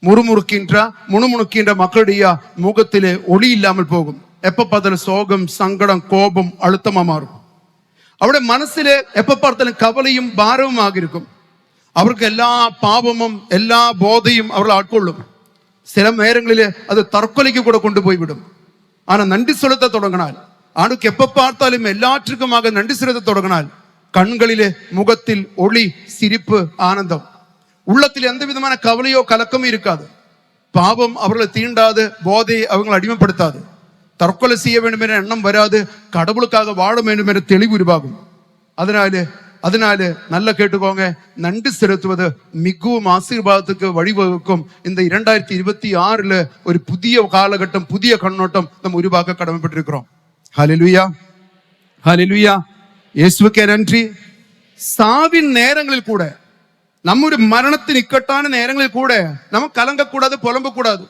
Speaker 1: முணுமுணுக்கின்ற மக்களுடைய முகத்திலே ஒளி இல்லாமல் போகும். எப்ப பார்த்தாலும் சோகம், சங்கடம், கோபம், அழுத்தமா மாறும். அவருடைய மனசிலே எப்ப பார்த்தாலும் கவலையும் பாரமும் ஆகியிருக்கும். அவருக்கு எல்லா பாவமும் எல்லா போதையும் அவர்கள் ஆட்கொள்ளும். சில நேரங்களிலே அது தற்கொலைக்கு கூட கொண்டு போய்விடும். ஆனா நன்றி செலுத்த தொடங்கினால், ஆணுக்கு எப்ப பார்த்தாலும் எல்லாற்றுக்குமாக நன்றி செலுத்த தொடங்கினால் கண்களிலே முகத்தில் ஒளி, சிரிப்பு, ஆனந்தம், உள்ளத்தில் எந்த விதமான கவலையோ கலக்கமும் இருக்காது. பாவம் அவர்களை தீண்டாது, போதையை அவங்களை அடிமைப்படுத்தாது, தற்கொலை செய்ய வேண்டும் என்ற எண்ணம் வராது, கடவுளுக்காக வாழ வேண்டும் என்ற தெளிவு உருவாகும். அதனால நல்ல கேட்டுக்கோங்க, நன்றி செலுத்துவது மிகவும் ஆசீர்வாதத்துக்கு வழிவகுக்கும். இந்த 2026 ஒரு புதிய காலகட்டம், புதிய கண்ணோட்டம் நம்ம உருவாக்க கடமைப்பட்டிருக்கிறோம். ஹல்லேலூயா, ஹல்லேலூயா, இயேசுவுக்கே நன்றி. சாவின் நேரங்களில் கூட, நம்முடைய மரணத்தின் இக்கட்டான நேரங்களில் கூட நம்ம கலங்கக்கூடாது, புலம்பக்கூடாது.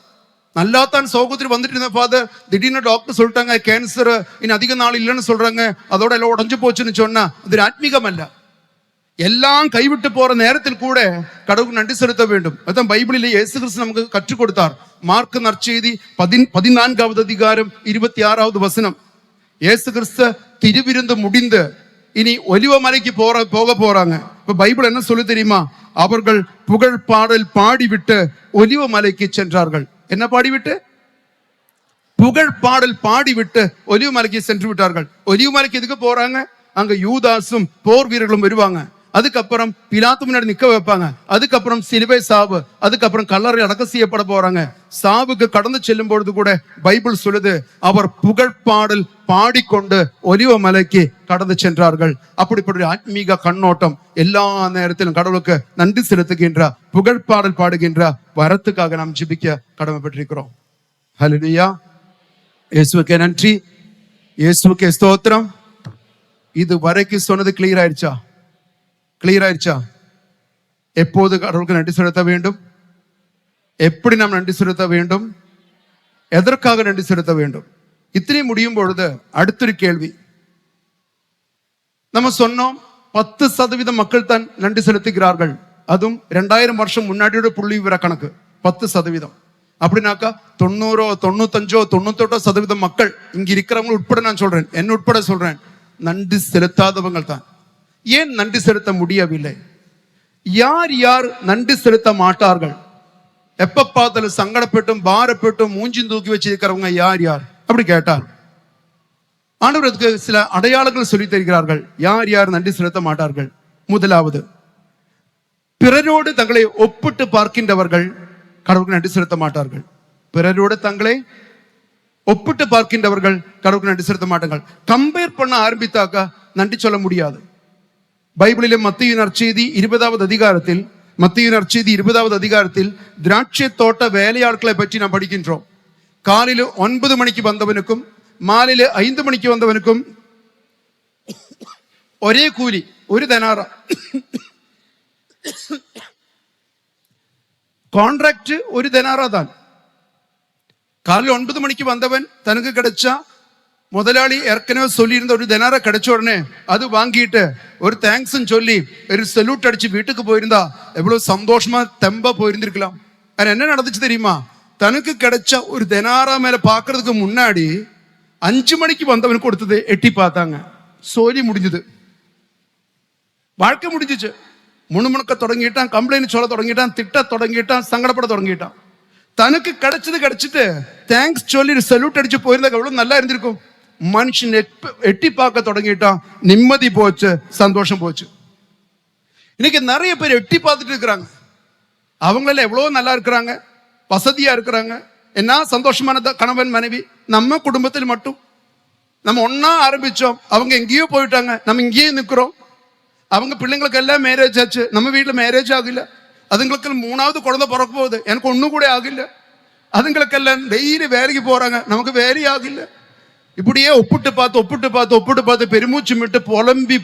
Speaker 1: நல்லா தான் சோகத்தில் வந்துட்டு இருந்த ஃபாதர், திடீர்னு டாக்டர் சொல்லிட்டாங்க கேன்சர் இன்னும் அதிக நாள் இல்லைன்னு சொல்றாங்க, அதோட எல்லாம் உடஞ்சு போச்சுன்னு சொன்னா அது ஆத்மீகம் அல்ல. எல்லாம் கைவிட்டு போற நேரத்தில் கூட கடவுளுக்கு நன்றி செலுத்த வேண்டும். அதான் பைபிளிலே இயேசு கிறிஸ்து நமக்கு கற்றுக் கொடுத்தார். மார்க்கு நற்செய்தி 14வது அதிகாரம் 26வது வசனம். இயேசு கிறிஸ்து திருவிருந்து முடிந்து இனி ஒலிவ மலைக்கு போக போறாங்க. இப்ப பைபிள் என்ன சொல்லு தெரியுமா? அவர்கள் புகழ் பாடல் பாடிவிட்டு ஒலிவ மலைக்கு சென்றார்கள். என்ன பாடிவிட்டு? புகழ் பாடல் பாடிவிட்டு ஒலிவ மலைக்கு சென்று விட்டார்கள். ஒலிவ மலைக்கு எதுக்கு போறாங்க? அங்க யூதாசும் போர் வீரர்களும் வருவாங்க. அதுக்கப்புறம் பிலாத்து முன்னாடி நிக்க வைப்பாங்க. அதுக்கப்புறம் சிலுவை சாவு, அதுக்கப்புறம் கல்லறை அடக்கம் செய்யப்பட போறாங்க. சாவுக்கு கடந்து செல்லும் பொழுது கூட பைபிள் சொல்லுது, அவர் புகழ்பாடல் பாடிக்கொண்டு ஒலிவ மலைக்கு கடந்து சென்றார்கள். அப்படிப்பட்ட ஆத்மீக கண்ணோட்டம் எல்லா நேரத்திலும் கடவுளுக்கு நன்றி செலுத்துகின்ற, புகழ்பாடல் பாடுகின்ற வரத்துக்காக நாம் ஜெபிக்க கடமைப்பட்டிருக்கிறோம். ஹல்லேலூயா. இயேசுவுக்கே நன்றி, இயேசுவுக்கே ஸ்தோத்திரம். இது வரைக்கும் சொன்னது கிளியர் ஆயிடுச்சா? கிளியர் ஆயிடுச்சா? எப்போது கடவுளுக்கு நன்றி செலுத்த வேண்டும், எப்படி நாம் நன்றி செலுத்த வேண்டும், எதற்காக நன்றி செலுத்த வேண்டும், இத்தனை முடியும் பொழுது அடுத்த கேள்வி. நம்ம சொன்னோம் 10% மக்கள் தான் நன்றி செலுத்துகிறார்கள். அதுவும் 2000 வருஷம் முன்னாடியோட புள்ளி விவர கணக்கு 10%. அப்படின்னாக்கா 90, 95, 98% மக்கள், இங்க இருக்கிறவங்க உட்பட நான் சொல்றேன், என்ன உட்பட சொல்றேன், நன்றி செலுத்தாதவங்க தான். ஏன் நன்றி செலுத்த முடியவில்லை? யார் யார் நன்றி செலுத்த மாட்டார்கள்? எப்ப பார்த்தாலும் சங்கடப்பட்டும் பாரப்பட்டும் மூஞ்சி தூக்கி வச்சிருக்கிறவங்க யார் யார் அப்படி கேட்டார். ஆண்டவர் அதுக்கு சில அடையாளங்கள் சொல்லி தருகிறார்கள். யார் யார் நன்றி செலுத்த மாட்டார்கள்? முதலாவது, பிறரோடு தங்களை ஒப்பிட்டு பார்க்கின்றவர்கள் கடவுளுக்கு நன்றி செலுத்த மாட்டார்கள். பிறரோடு தங்களை ஒப்பிட்டு பார்க்கின்றவர்கள் கடவுளுக்கு நன்றி செலுத்த மாட்டார்கள். கம்பேர் பண்ண ஆரம்பித்தாக்கா நன்றி சொல்ல முடியாது. பைபிளிலே மத்தேயு நற்செய்தி 20வது அதிகாரத்தில், மத்தேயு நற்செய்தி 20வது அதிகாரத்தில் திராட்சை தோட்ட வேலையாட்களை பற்றி நாம் படிக்கின்றோம். காலையில் 9 மணிக்கு வந்தவனுக்கும் மாலையில் 5 மணிக்கு வந்தவனுக்கும் ஒரே கூலி, ஒரு தெனாரா. கான்ட்ராக்ட் ஒரு தெனாரா தான். காலையில் 9 மணிக்கு வந்தவன் தனக்கு கிடைச்சா, முதலாளி ஏற்கனவே சொல்லியிருந்த ஒரு தெனாரா கிடைச்ச உடனே அது வாங்கிட்டு ஒரு தேங்க்ஸ் சொல்லி ஒரு சல்யூட் அடிச்சு வீட்டுக்கு போயிருந்தா எவ்வளவு சந்தோஷமா தெம்பா போயிருந்திருக்கலாம். அது என்ன நடந்துச்சு தெரியுமா? தனக்கு கிடைச்ச ஒரு தெனாரா மேல பாக்குறதுக்கு முன்னாடி 5 மணிக்கு வந்தவன் கொடுத்தது எட்டி பார்த்தாங்க. சோலி முடிஞ்சது, வாழ்க்கை முடிஞ்சிச்சு. முணுமுணுக்க தொடங்கிட்டான், கம்ப்ளைண்ட் சொல்ல தொடங்கிட்டான், திட்ட தொடங்கிட்டான், சங்கடப்பட தொடங்கிட்டான். தனக்கு கிடைச்சது கிடைச்சிட்டு தேங்க்ஸ் சொல்லி சல்யூட் அடிச்சு போயிருந்தா எவ்வளவு நல்லா இருந்திருக்கும். மனுஷன் எட்டி பார்க்க தொடங்கிட்டான், நிம்மதி போச்சு, சந்தோஷம் போச்சு. இன்னைக்கு நிறைய பேர் எட்டி பார்த்துட்டு இருக்கிறாங்க. அவங்கள எவ்வளவு நல்லா இருக்கிறாங்க, வசதியா இருக்கிறாங்க, என்ன சந்தோஷமான கணவன் மனைவி. நம்ம குடும்பத்தில் மட்டும் நம்ம ஒன்னா ஆரம்பிச்சோம், அவங்க எங்கேயோ போயிட்டாங்க, நம்ம இங்கேயே நிற்கிறோம். அவங்க பிள்ளைங்களுக்கு எல்லாம் மேரேஜ் ஆச்சு, நம்ம வீட்டில் மேரேஜ் ஆகல. அதுங்களுக்கு 3வது குழந்தை பிறக்க போகுது, எனக்கு ஒன்றும் கூட ஆகல. அதுங்களுக்கெல்லாம் டெய்லி வேலைக்கு போறாங்க, நமக்கு வேலையே ஆகல. இப்படியே ஒப்பிட்டு பார்த்து பெருமூச்சு விட்டு புலம்பி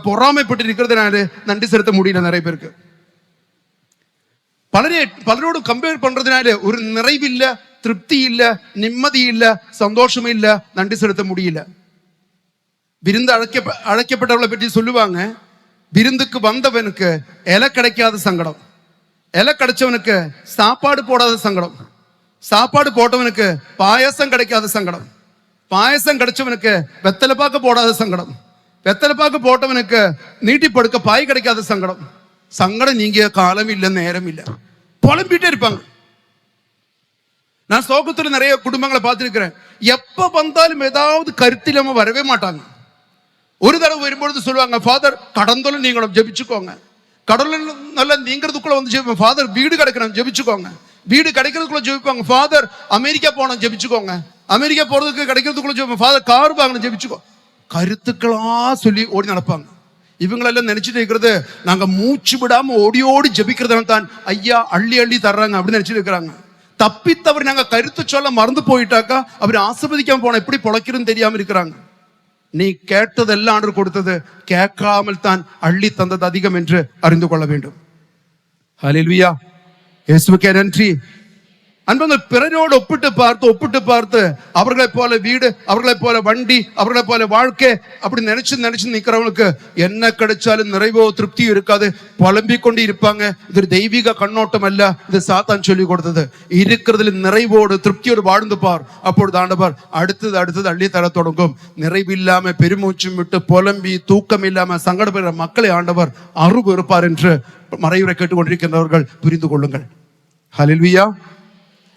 Speaker 1: பொறாமைப்பட்டு இருக்கிறதுனால நன்றி செலுத்த முடியல நிறைய பேருக்கு. பலரோடு கம்பேர் பண்றதுனால ஒரு நிறைவு இல்ல, திருப்தி இல்ல, நிம்மதி இல்ல, சந்தோஷம் இல்ல, நன்றி செலுத்த முடியல. விருந்து அழைக்கப்பட்டவர்களை பற்றி சொல்லுவாங்க, விருந்துக்கு வந்தவனுக்கு இலை கிடைக்காத சங்கடம், இலை கிடைச்சவனுக்கு சாப்பாடு போடாத சங்கடம், சாப்பாடு போட்டவனுக்கு பாயசம் கிடைக்காத சங்கடம், பாயசம் கிடைச்சவனுக்கு வெத்தலை பாக்கு போடாத சங்கடம், வெத்தலை பாக்கு போட்டவனுக்கு நீட்டி படுக்க பாய் கிடைக்காத சங்கடம். சங்கடம் நீங்க காலம் இல்லை, நேரம் இல்லை, புலம்பிட்டே இருப்பாங்க. நான் சோகத்துல நிறைய குடும்பங்களை பார்த்திருக்கிறேன். எப்ப வந்தாலும் ஏதாவது கருத்தில்லாம வரவே மாட்டாங்க. ஒரு தடவை வரும்பொழுது சொல்லுவாங்க, ஃபாதர் கடந்தோல நீங்களும் ஜெபிச்சுக்கோங்க, கடவுள் நல்லா நீங்கிறதுக்குள்ள வந்து ஜெபிப்போம். ஃபாதர் வீடு கிடைக்கணும் ஜெபிச்சுக்கோங்க, வீடு கிடைக்கிறதுக்குள்ள ஜெபிப்பாங்க. ஃபாதர் அமெரிக்கா போனோம் ஜெபிச்சுக்கோங்க, அமெரிக்கா போறதுக்கு கிடைக்கிறதுக்குள்ள ஜெபிப்போம். ஃபாதர் கார் வாங்கணும் ஜெபிச்சுக்கோ. கருத்துக்களா சொல்லி ஓடி நடப்பாங்க. இவங்களெல்லாம் நினைச்சிட்டு இருக்கிறது நாங்க மூச்சு விடாம ஓடி ஓடி ஜெபிக்கிறதால தான் ஐயா அள்ளி அள்ளி தர்றாங்க அப்படின்னு நினைச்சிட்டு இருக்கிறாங்க. தப்பித்தவர் நாங்க கருத்து சொல்ல மறந்து போயிட்டாக்கா அவர் ஆசீர்வதிக்காம போன எப்படி பொழைக்கிறதுன்னு தெரியாம இருக்கிறாங்க. நீ கேட்டதெல்லாம் ஆண்டவர் கொடுத்தது, கேட்காமல் தான் அள்ளி தந்தது அதிகம் என்று அறிந்து கொள்ள வேண்டும். ஹல்லேலூயா, இயேசுவுக்கே நன்றி. அன்பர்கள், பிறரோடு ஒப்பிட்டு பார்த்து அவர்களை போல வீடு, அவர்களை போல வண்டி, அவர்களை போல வாழ்க்கை அப்படி நினைச்சு நிக்கிறவங்களுக்கு என்ன கிடைச்சாலும் நிறைவோ திருப்தியும் இருக்காது, புலம்பிக் கொண்டு இருப்பாங்க. இது தெய்வீக கண்ணோட்டம் அல்ல, இது சாத்தான் சொல்லி கொடுத்தது. இருக்கிறதுல நிறைவோடு திருப்தியோடு வாழ்ந்து பார், அப்பொழுது ஆண்டவர் அடுத்தது அள்ளி தர தொடங்கும். நிறைவில்லாம பெருமூச்சு விட்டு புலம்பி தூக்கம் இல்லாம சங்கடப்படுகிற மக்களை ஆண்டவர் அருகு இருப்பார் என்று மறைவுரை கேட்டுக்கொண்டிருக்கின்றவர்கள் புரிந்து கொள்ளுங்கள். ஹல்லேலூயா.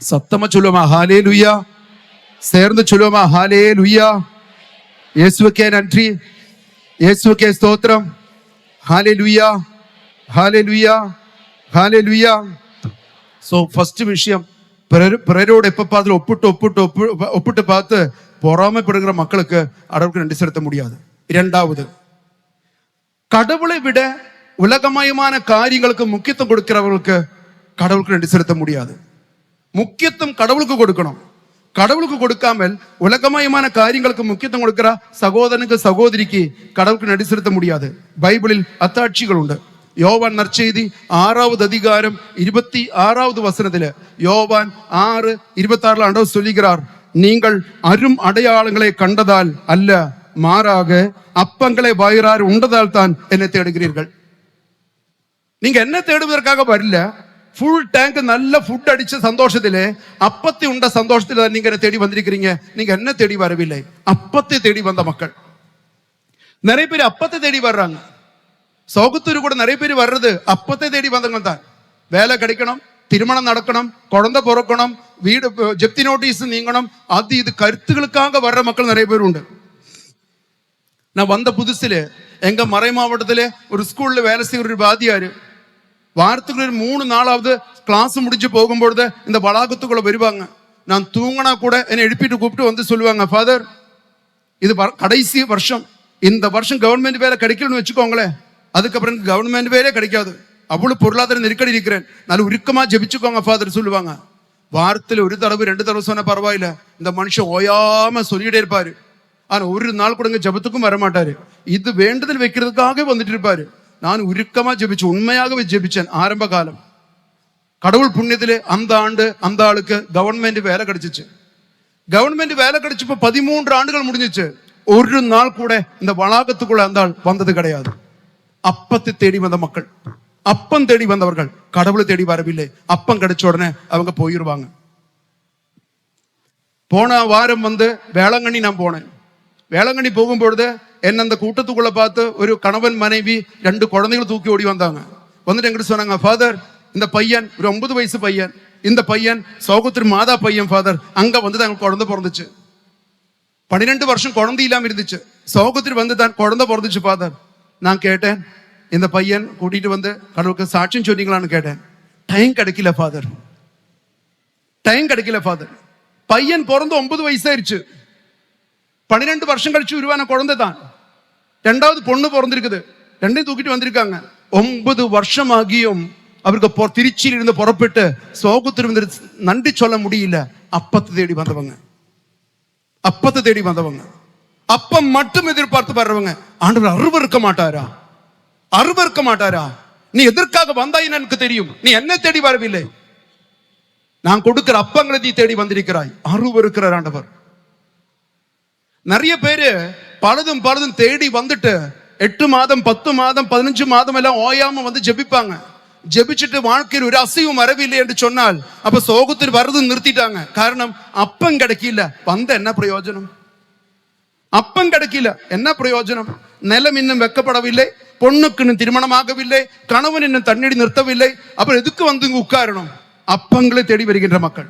Speaker 1: சத்தமா சொல்லுவோமா ஹல்லேலூயா? சேர்ந்து சொல்லுவோமா ஹல்லேலூயா? இயேசுவுக்கே நன்றி, இயேசுவுக்கே ஸ்தோத்திரம். ஹல்லேலூயா, ஹல்லேலூயா, ஹல்லேலூயா. ஸோ ஃபர்ஸ்ட் விஷயம், பிறரோட எப்ப பார்த்து ஒப்பிட்டு பார்த்து பொறாமைப்படுகிற மக்களுக்கு கடவுளுக்கு நன்றி செலுத்த முடியாது. இரண்டாவது, கடவுளை விட உலகமயமான காரியங்களுக்கு முக்கியத்துவம் கொடுக்கிறவர்களுக்கு கடவுளுக்கு நன்றி செலுத்த முடியாது. முக்கியத்துவம் கடவுளுக்கு கொடுக்கணும். கடவுளுக்கு கொடுக்காமல் உலகமயமான காரியங்களுக்கு முக்கியத்துவம் கொடுக்கிற சகோதரனுக்கு சகோதரிக்கு கடவுளுக்கு நன்றி செலுத்த முடியாது. பைபிளில் அத்தாட்சிகள் உண்டு. யோவான் நற்செய்தி 6வது அதிகாரம் 26வது வசனத்துல, யோவான் 6:26 ஆண்டவர் சொல்லுகிறார், நீங்கள் அரும் அடையாளங்களை கண்டதால் அல்ல, மாறாக அப்பங்களை வயிறாறு உண்டதால் தான் என்னை தேடுகிறீர்கள். நீங்க என்ன தேடுவதற்காக வரல, ஃபுல் டேங்க் நல்ல ஃபுட் அடிச்ச சந்தோஷத்திலே, அப்பத்தை உண்ட சந்தோஷத்துல நீங்க என்ன தேடி வந்திருக்கிறீங்க. நீங்க என்ன தேடி வரவில்லை, அப்பத்தை தேடி வந்த மக்கள். நிறைய பேர் அப்பத்தை தேடி வர்றாங்க. சோகத்தூர் கூட நிறைய பேர் வர்றது அப்பத்தை தேடி வந்தவங்க தான். வேலை கிடைக்கணும், திருமணம் நடக்கணும், குழந்தை பிறக்கணும், வீடு ஜப்தி நோட்டீஸ் நீங்கணும், அது இது கருத்துகளுக்காக வர்ற மக்கள் நிறைய பேர் உண்டு. நான் வந்த புதுசுல எங்க மறை மாவட்டத்துல ஒரு ஸ்கூல்ல வேலை செய்யற ஒரு வாத்தியாரு வாரத்துக்கு 3 நாளாவது கிளாஸ் முடிஞ்சு போகும்பொழுது இந்த வளாகத்துக்குள்ள வருவாங்க. நான் தூங்கினா கூட என்னை எழுப்பிட்டு கூப்பிட்டு வந்து சொல்லுவாங்க, ஃபாதர், இது கடைசி வருஷம், இந்த வருஷம் கவர்மெண்ட் வேலை கிடைக்கலன்னு வச்சுக்கோங்களேன், அதுக்கப்புறம் கவர்மெண்ட் வேலையே கிடைக்காது, அவ்வளவு பொருளாதார நெருக்கடி இருக்கிறேன், நல்ல உருக்கமா ஜெபிச்சுக்கோங்க ஃபாதர் சொல்லுவாங்க. வாரத்தில் 1 தடவை 2 தடவை சொன்ன பரவாயில்ல, இந்த மனுஷன் ஓயாம சொல்லிட்டே இருப்பாரு. ஆனா ஒரு நாள் கூட ஜெபத்துக்கும் வரமாட்டாரு. இது வேண்டுதல் வைக்கிறதுக்காக வந்துட்டு இருப்பாரு. நான் உருக்கமா ஜெபிச்சு, உண்மையாகவே ஜெபிச்சேன் ஆரம்ப காலம். கடவுள் புண்ணியத்திலே அந்த ஆண்டு அந்த ஆளுக்கு கவர்மெண்ட் வேலை கிடைச்சிச்சு. கவர்மெண்ட் வேலை கிடைச்சப்ப 13 ஆண்டுகள் முடிஞ்சிச்சு. ஒரு நாள் கூட இந்த வளாகத்துக்குள்ள அந்த ஆள் வந்தது கிடையாது. அப்பத்தை தேடி வந்த மக்கள், அப்பம் தேடி வந்தவர்கள், கடவுளை தேடி வரவில்லை. அப்பம் கிடைச்ச உடனே அவங்க போயிருவாங்க. போன வாரம் வேளாங்கண்ணி நான் போனேன். வேளாங்கண்ணி போகும்பொழுது என்ன அந்த கூட்டத்துக்குள்ள பார்த்து ஒரு கணவன் மனைவி 2 குழந்தைகள் தூக்கி ஓடி வந்தாங்க. வந்துட்டு எங்கிட்ட சொன்னாங்க, ஃபாதர், இந்த பையன் ஒரு 9 வயசு பையன், இந்த பையன் சோகத்திரி மாதா பையன் ஃபாதர், அங்க தான் குழந்தை பிறந்துச்சு. 12 வருஷம் குழந்தை இல்லாம இருந்துச்சு. சோகத்திரி தான் குழந்தை பிறந்துச்சு ஃபாதர். நான் கேட்டேன், இந்த பையன் கூட்டிட்டு கடவுளுக்கு சாட்சியம் சொன்னீங்களான்னு கேட்டேன். டைம் கிடைக்கல ஃபாதர், டைம் கிடைக்கல ஃபாதர். பையன் பிறந்து 9 வயசாயிருச்சு. 12 வருஷம் கழிச்சு உருவான குழந்தை தான். 2வது பொண்ணு பிறந்திருக்குது. 2ஐயும் தூக்கிட்டு வந்திருக்காங்க. 9 வருஷம் ஆகியும் அவருக்கு திருச்சியில் இருந்து புறப்பட்டு சோகத்திற்கு நன்றி சொல்ல முடியல. அப்பத்தை தேடி வந்தவங்க, அப்பத்தை தேடி வந்தவங்க, அப்பம் மட்டும் எதிர்பார்த்து வர்றவங்க. ஆண்டவர் அருவருக்க மாட்டாரா? அருவருக்க மாட்டாரா? நீ எதற்காக வந்தாயின்னு எனக்கு தெரியும், நீ என்ன தேடி வரவில்லை, நான் கொடுக்கிற அப்பங்களை நீ தேடி வந்திருக்கிறாய். அருவருக்கிறார் ஆண்டவர். நிறைய பேரு பலதும் தேடி வந்துட்டு 8 மாதம் 10 மாதம் 15 மாதம் எல்லாம் ஓயாம ஜெபிப்பாங்க. ஜெபிச்சுட்டு வாழ்க்கையில் ஒரு அசைவும் வரவில்லை என்று சொன்னால் அப்ப சோகத்தில் வர்றது நிறுத்திட்டாங்க. காரணம், அப்பம் கிடைக்கல. என்ன பிரயோஜனம்? அப்பம் கிடைக்கல, என்ன பிரயோஜனம்? நிலம் இன்னும் வைக்கப்படவில்லை, பொண்ணுக்கு இன்னும் திருமணமாகவில்லை, கணவன் இன்னும் தண்ணீர் நிறுத்தவில்லை. அப்புறம் எதுக்கு இங்க உட்காரணும்? அப்பங்களை தேடி வருகின்ற மக்கள்,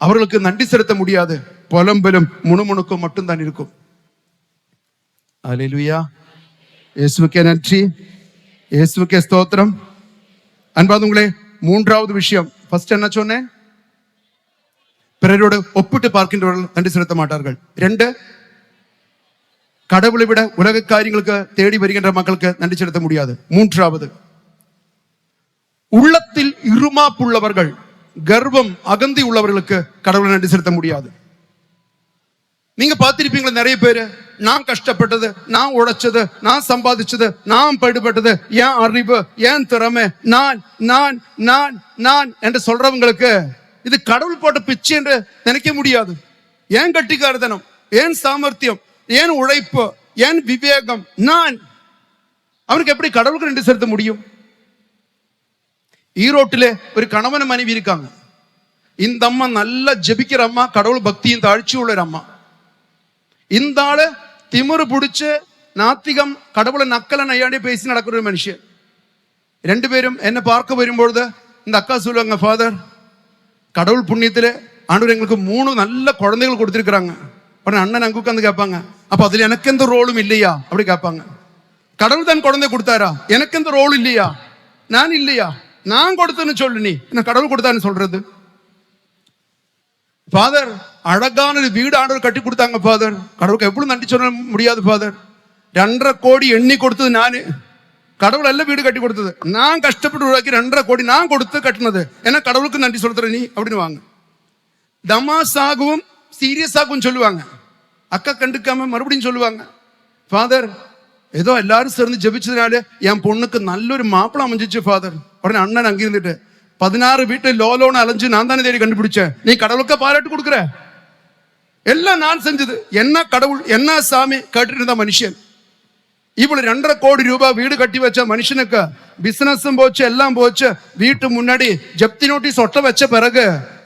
Speaker 1: அவர்களுக்கு நன்றி செலுத்த முடியாது. புலம்பலும் முணுமுணுக்கும் மட்டும்தான் இருக்கும். அல்லேலூயா. இயேசுவுக்கே நன்றி, இயேசுவுக்கே ஸ்தோத்திரம். அன்பார்ந்தவர்களே, 3வது விஷயம், ஃபர்ஸ்ட் என்ன சொன்னேன்? பிறரோடு ஒப்பிட்டு பார்க்கின்றவர்கள் நன்றி செலுத்த மாட்டார்கள். 2, கடவுளை விட உலக காரியங்களுக்கு தேடி வருகின்ற மக்களுக்கு நன்றி செலுத்த முடியாது. 3வது, உள்ளத்தில் இருமாப்புள்ளவர்கள், கர்வம் அகந்தி உள்ளவர்களுக்கு கடவுளை நன்றி செலுத்த முடியாது. நீங்க பார்த்திருப்பீங்களா, நிறைய பேரு நான் கஷ்டப்பட்டது, நான் உழைச்சது, நான் சம்பாதிச்சது, நான் பாடுபட்டது, ஏன் அறிவு, ஏன் திறமை, நான் நான் நான் நான் என்று சொல்றவங்களுக்கு இது கடவுள் போட்ட பிச்சை என்று நினைக்க முடியாது. ஏன் கட்டிக்காரதனம், ஏன் சாமர்த்தியம், ஏன் உழைப்பு, ஏன் விவேகம், நான், அவனுக்கு எப்படி கடவுளுக்கு நன்றி செலுத்த முடியும்? ஈரோட்டிலே ஒரு கணவன் மனைவி இருக்காங்க. இந்த அம்மா நல்லா ஜெபிக்கிற அம்மா, கடவுள் பக்தியும் தாழ்ச்சி உள்ள அம்மா. இந்த ஆளு திமிரு பிடிச்சு நாத்திகம், கடவுளை நக்கல நையாண்டி பேசி நடக்கிற ஒரு மனுஷன். 2 பேரும் என்ன பார்க்க வரும்பொழுது இந்த அக்கா சொல்லுவாங்க, ஃபாதர், கடவுள் புண்ணியத்துல ஆண்டவர் எங்களுக்கு 3 நல்ல குழந்தைகள் கொடுத்திருக்கிறாங்க. உடனே அண்ணன் அங்க உட்காந்து கேட்பாங்க, அப்ப அதுல எனக்கு எந்த ரோலும் இல்லையா அப்படி கேட்பாங்க. கடவுள் தான் குழந்தை கொடுத்தாரா? எனக்கு எந்த ரோல் இல்லையா? நான் இல்லையா? நான் கொடுத்தேன்னு சொல்லு. நீ என்ன கடவுள் கொடுத்தான்னு சொல்றது? ஃபாதர், அழகான ஒரு வீடு ஆண்டவர் கட்டி கொடுத்தாங்க ஃபாதர். கடவுளுக்கு எவ்வளவு நன்றி சொல்ல முடியாது ஃபாதர். 2.5 கோடி எண்ணி கொடுத்தது நானு. கடவுள் எல்லாம் வீடு கட்டி கொடுத்தது நான் கஷ்டப்பட்டு உருவாக்கி 2.5 கோடி நான் கொடுத்து கட்டினது. ஏன்னா கடவுளுக்கு நன்றி சொல்ற நீ அப்படின்னு வாங்க. தமாசாகவும் சீரியஸாகவும் சொல்லுவாங்க. அக்கா கண்டுக்காம மறுபடியும் சொல்லுவாங்க, ஃபாதர் ஏதோ எல்லாரும் சேர்ந்து ஜெபிச்சதுனால என் பொண்ணுக்கு நல்லொரு மாப்பிளம் அமைஞ்சிச்சு ஃபாதர். உடனே அண்ணன் அங்க இருந்துட்டு 16 வீட்டுல லோலோன்னு அலைஞ்சு நான் தானே தேடி கண்டுபிடிச்சேன். நீ கடவுளுக்கு பாராட்டு கொடுக்குற. எல்லாம் நான் செஞ்சது. என்ன கடவுள் என்ன சாமி கேட்டுட்டு இருந்த மனுஷன் இவ்வளவு 2.5 கோடி ரூபாய் வீடு கட்டி வச்ச மனுஷனுக்கு பிசினஸும் போச்சு, எல்லாம் போச்சு. வீட்டு முன்னாடி ஜப்தி நோட்டீஸ் ஒட்ட வச்ச பிறகு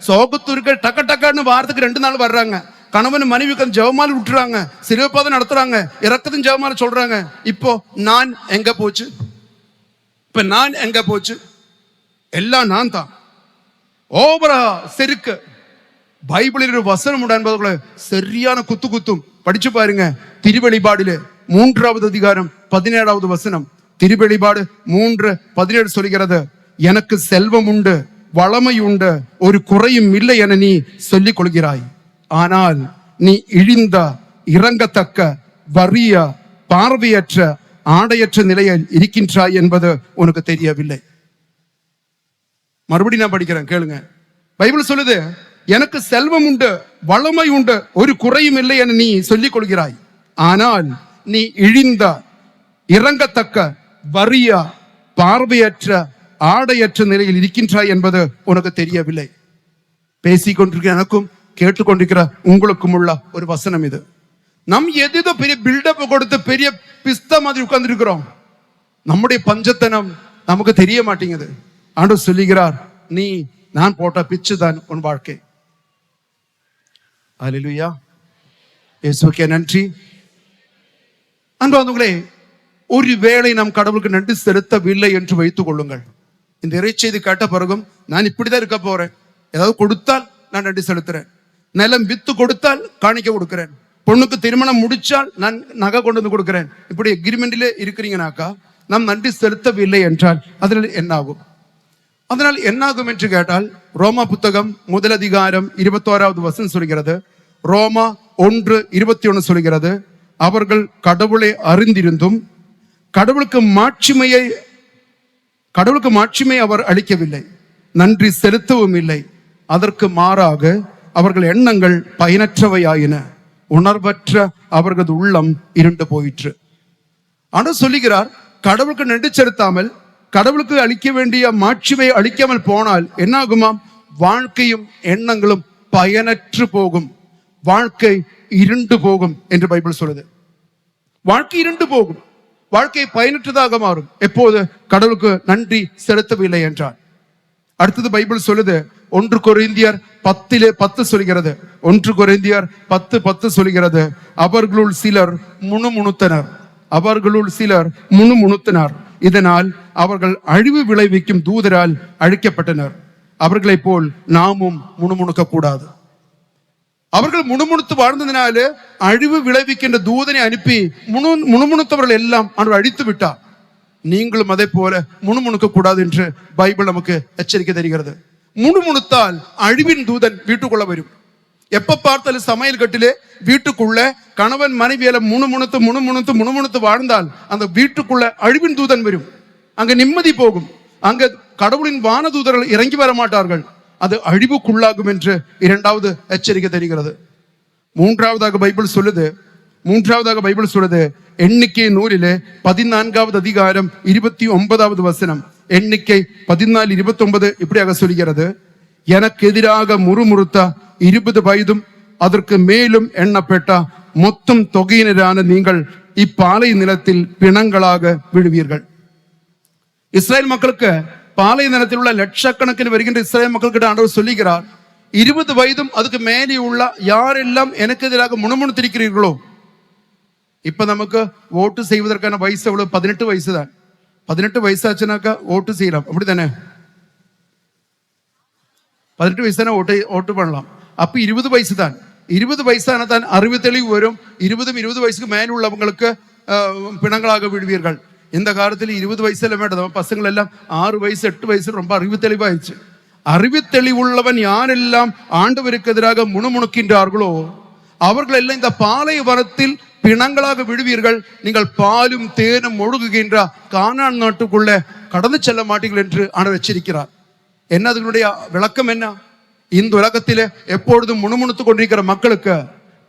Speaker 1: சோகத்தூருக்கு டக்க டக்கான்னு வாரத்துக்கு 2 நாள் வர்றாங்க. கணவன் மனைவிக்கு ஜெபமாலை விட்டுறாங்க, சிறுவப்பாதை நடத்துறாங்க, இறக்கதும் ஜெபமாலை சொல்றாங்க. இப்போ நான் எங்க போச்சு? இப்ப நான் எங்க போச்சு? எல்லாம் நான் தான். ஓவரா செருக்கு. பைபிளில் ஒரு வசனம் உண்டு என்பதுக்குள்ள சரியான குத்து குத்தும். படிச்சு பாருங்க. திருவெளிபாடுல 3வது அதிகாரம் 17வது வசனம். திருவெளிபாடு 3:17 சொல்கிறது, எனக்கு செல்வம் உண்டு, வளமை உண்டு, ஒரு குறையும் இல்லை என நீ சொல்லிக் கொள்கிறாய். ஆனால் நீ இழிந்த, இறங்கத்தக்க, வறிய, பார்வையற்ற, ஆடையற்ற நிலையில் இருக்கின்றாய் என்பது உனக்கு தெரியவில்லை. மறுபடியும் நான் படிக்கிறேன், கேளுங்க. பைபிள் சொல்லுது, எனக்கு செல்வம் உண்டு, வளமை உண்டு, ஒரு குறையும் இல்லை என நீ சொல்லிக் கொள்கிறாய். ஆனால் நீ இழிந்த, இறங்கத்தக்க, வறிய, பார்வையற்ற, ஆடையற்ற நிலையில் இருக்கின்றாய் என்பது உனக்கு தெரியவில்லை. பேசிக்கொண்டிருக்கிற எனக்கும் கேட்டுக்கொண்டிருக்கிற உங்களுக்கும் உள்ள ஒரு வசனம் இது. நம் எதோ பெரிய பில்டப் கொடுத்து பெரிய பிஸ்தா மாதிரி உட்கார்ந்து இருக்கிறோம். நம்முடைய பஞ்சத்தனம் நமக்கு தெரிய மாட்டேங்குது. ஆண்டவர் சொல்லுகிறார், நீ நான் போட்ட பிச்சு தான் உன் வாழ்க்கை. அல்லேலூயா, இயேசுவுக்கே நன்றி. அன்பார்ந்தவர்களே, ஒருவேளை நாம் கடவுளுக்கு நன்றி செலுத்தவில்லை என்று வைத்துக் கொள்ளுங்கள். இந்த இறைச்செய்தி கேட்ட பிறகும் நான் இப்படிதான் இருக்க போறேன். ஏதாவது கொடுத்தால் நான் நன்றி செலுத்துறேன். நிலம் வித்து கொடுத்தால் காணிக்க கொடுக்கிறேன். பொண்ணுக்கு திருமணம் முடிச்சால் நான் நகை கொண்டு வந்து கொடுக்கிறேன். இப்படி எக்ரிமெண்டிலே இருக்கிறீங்கனாக்கா நாம் நன்றி செலுத்தவில்லை என்றால் அதில் என்னாகும்? அதனால் என்னாகும் என்று கேட்டால், ரோமா புத்தகம் 1 அதிகாரம் 21வது வசனம் சொல்கிறது. ரோமா 1:21 சொல்கிறது, அவர்கள் கடவுளை அறிந்திருந்தும் கடவுளுக்கு மாட்சிமை அவர் அளிக்கவில்லை, நன்றி செலுத்தவும் இல்லை. அதற்கு மாறாக அவர்கள் எண்ணங்கள் பயனற்றவையாயின, உணர்வற்ற அவர்களது உள்ளம் இருண்டு போயிற்று. ஆனால் சொல்லுகிறார், கடவுளுக்கு நன்றி செலுத்தாமல் கடவுளுக்கு அளிக்க வேண்டிய மாட்சிமை அளிக்காமல் போனால் என்ன ஆகுமாம்? வாழ்க்கையும் எண்ணங்களும் பயனற்று போகும், வாழ்க்கை இருண்டு போகும் என்று பைபிள் சொல்லுது. வாழ்க்கை இருண்டு போகும், வாழ்க்கை பயனற்றதாக மாறும் எப்போது கடவுளுக்கு நன்றி செலுத்தவில்லை என்றால். அடுத்தது பைபிள் சொல்லுது, 1 கொரிந்தியர் 10:10 சொல்கிறது. 1 கொரிந்தியர் 10:10 சொல்கிறது, அவர்களுள் சிலர் முணுமுணுத்தனர், இதனால் அவர்கள் அழிவு விளைவிக்கும் தூதரால் அழிக்கப்பட்டனர். அவர்களைப் போல் நாமும் முணுமுணுக்க கூடாது. அவர்கள் முணுமுணுத்து வாழ்ந்ததினால அழிவு விளைவிக்கின்ற தூதனை அனுப்பி முணுமுணுத்தவர்கள் எல்லாம் அவர் அழித்து விட்டார். நீங்களும் அதே போல முணுமுணுக்க கூடாது என்று பைபிள் நமக்கு எச்சரிக்கை தருகிறது. முணுமுணுத்தால் அழிவின் தூதன் வீட்டுக்குள்ள வரும். எப்ப பார்த்தாலும் சமையல் கட்டிலே வீட்டுக்குள்ள கணவன் மனைவியில முணுமுணுத்து வாழ்ந்தால் அந்த வீட்டுக்குள்ள அழிவின் தூதன் வரும். அங்க நிம்மதி போகும். அங்க கடவுளின் வான தூதர்கள் இறங்கி வர மாட்டார்கள். அது அழிவுக்குள்ளாகும் என்று 2வது எச்சரிக்கை தருகிறது. மூன்றாவதாக பைபிள் சொல்லுது, எண்ணிக்கை 100 14வது அதிகாரம் 29வது வசனம். எண்ணிக்கை 14:29 இப்படியாக சொல்கிறது, எனக்கு எதிராக முறுமுறுத்த 20 வயதும் அதற்கு மேலும் எண்ணப்பட்ட மொத்தம் தொகையினரான நீங்கள் இப்பாலை நிலத்தில் பிணங்களாக விழுவீர்கள். இஸ்ரேல் மக்களுக்கு பாலை நிலத்தில் உள்ள லட்சக்கணக்கில் வருகின்ற இஸ்ரேல் மக்கள்கிட்ட ஆண்டவர் சொல்லுகிறார், 20 வயதும் அதுக்கு மேலே உள்ள யாரெல்லாம் எனக்கு எதிராக முணுமுணுத்திருக்கிறீர்களோ. இப்ப நமக்கு ஓட்டு செய்வதற்கான வயசு எவ்வளவு? 18 வயசு தான். 18 வயசாச்சுனாக்கா ஓட்டு செய்யலாம், அப்படித்தானே? 18 வயசு தானே ஓட்டு பண்ணலாம். அப்ப 20 வயசு தான். 20 வயசான தான் அறிவு தெளிவு வரும். 20 வயசுக்கு மேல உள்ளவங்களுக்கு பிணங்களாக விடுவீர்கள். இந்த காலத்தில் 20 வயசுல வேண்டாம், பசங்கள் எல்லாம் 6 வயசு 8 வயசு ரொம்ப அறிவு தெளிவாயிடுச்சு. அறிவு தெளிவுள்ளவன் யாரெல்லாம் ஆண்டவருக்கு எதிராக முணுமுணுக்கின்றார்களோ அவர்கள் எல்லாம் இந்த பாலைவனத்தில் பிணங்களாக விடுவீர்கள். நீங்கள் பாலும் தேனும் ஒழுகுகின்ற கானான் நாட்டுக்குள்ள கடந்து செல்ல மாட்டீர்கள் என்று ஆண்டவர் எச்சரிக்கிறார். என்ன அதனுடைய விளக்கம் என்ன? இந்த உலகத்திலே எப்பொழுதும் முணுமுணுத்து கொண்டிருக்கிற மக்களுக்கு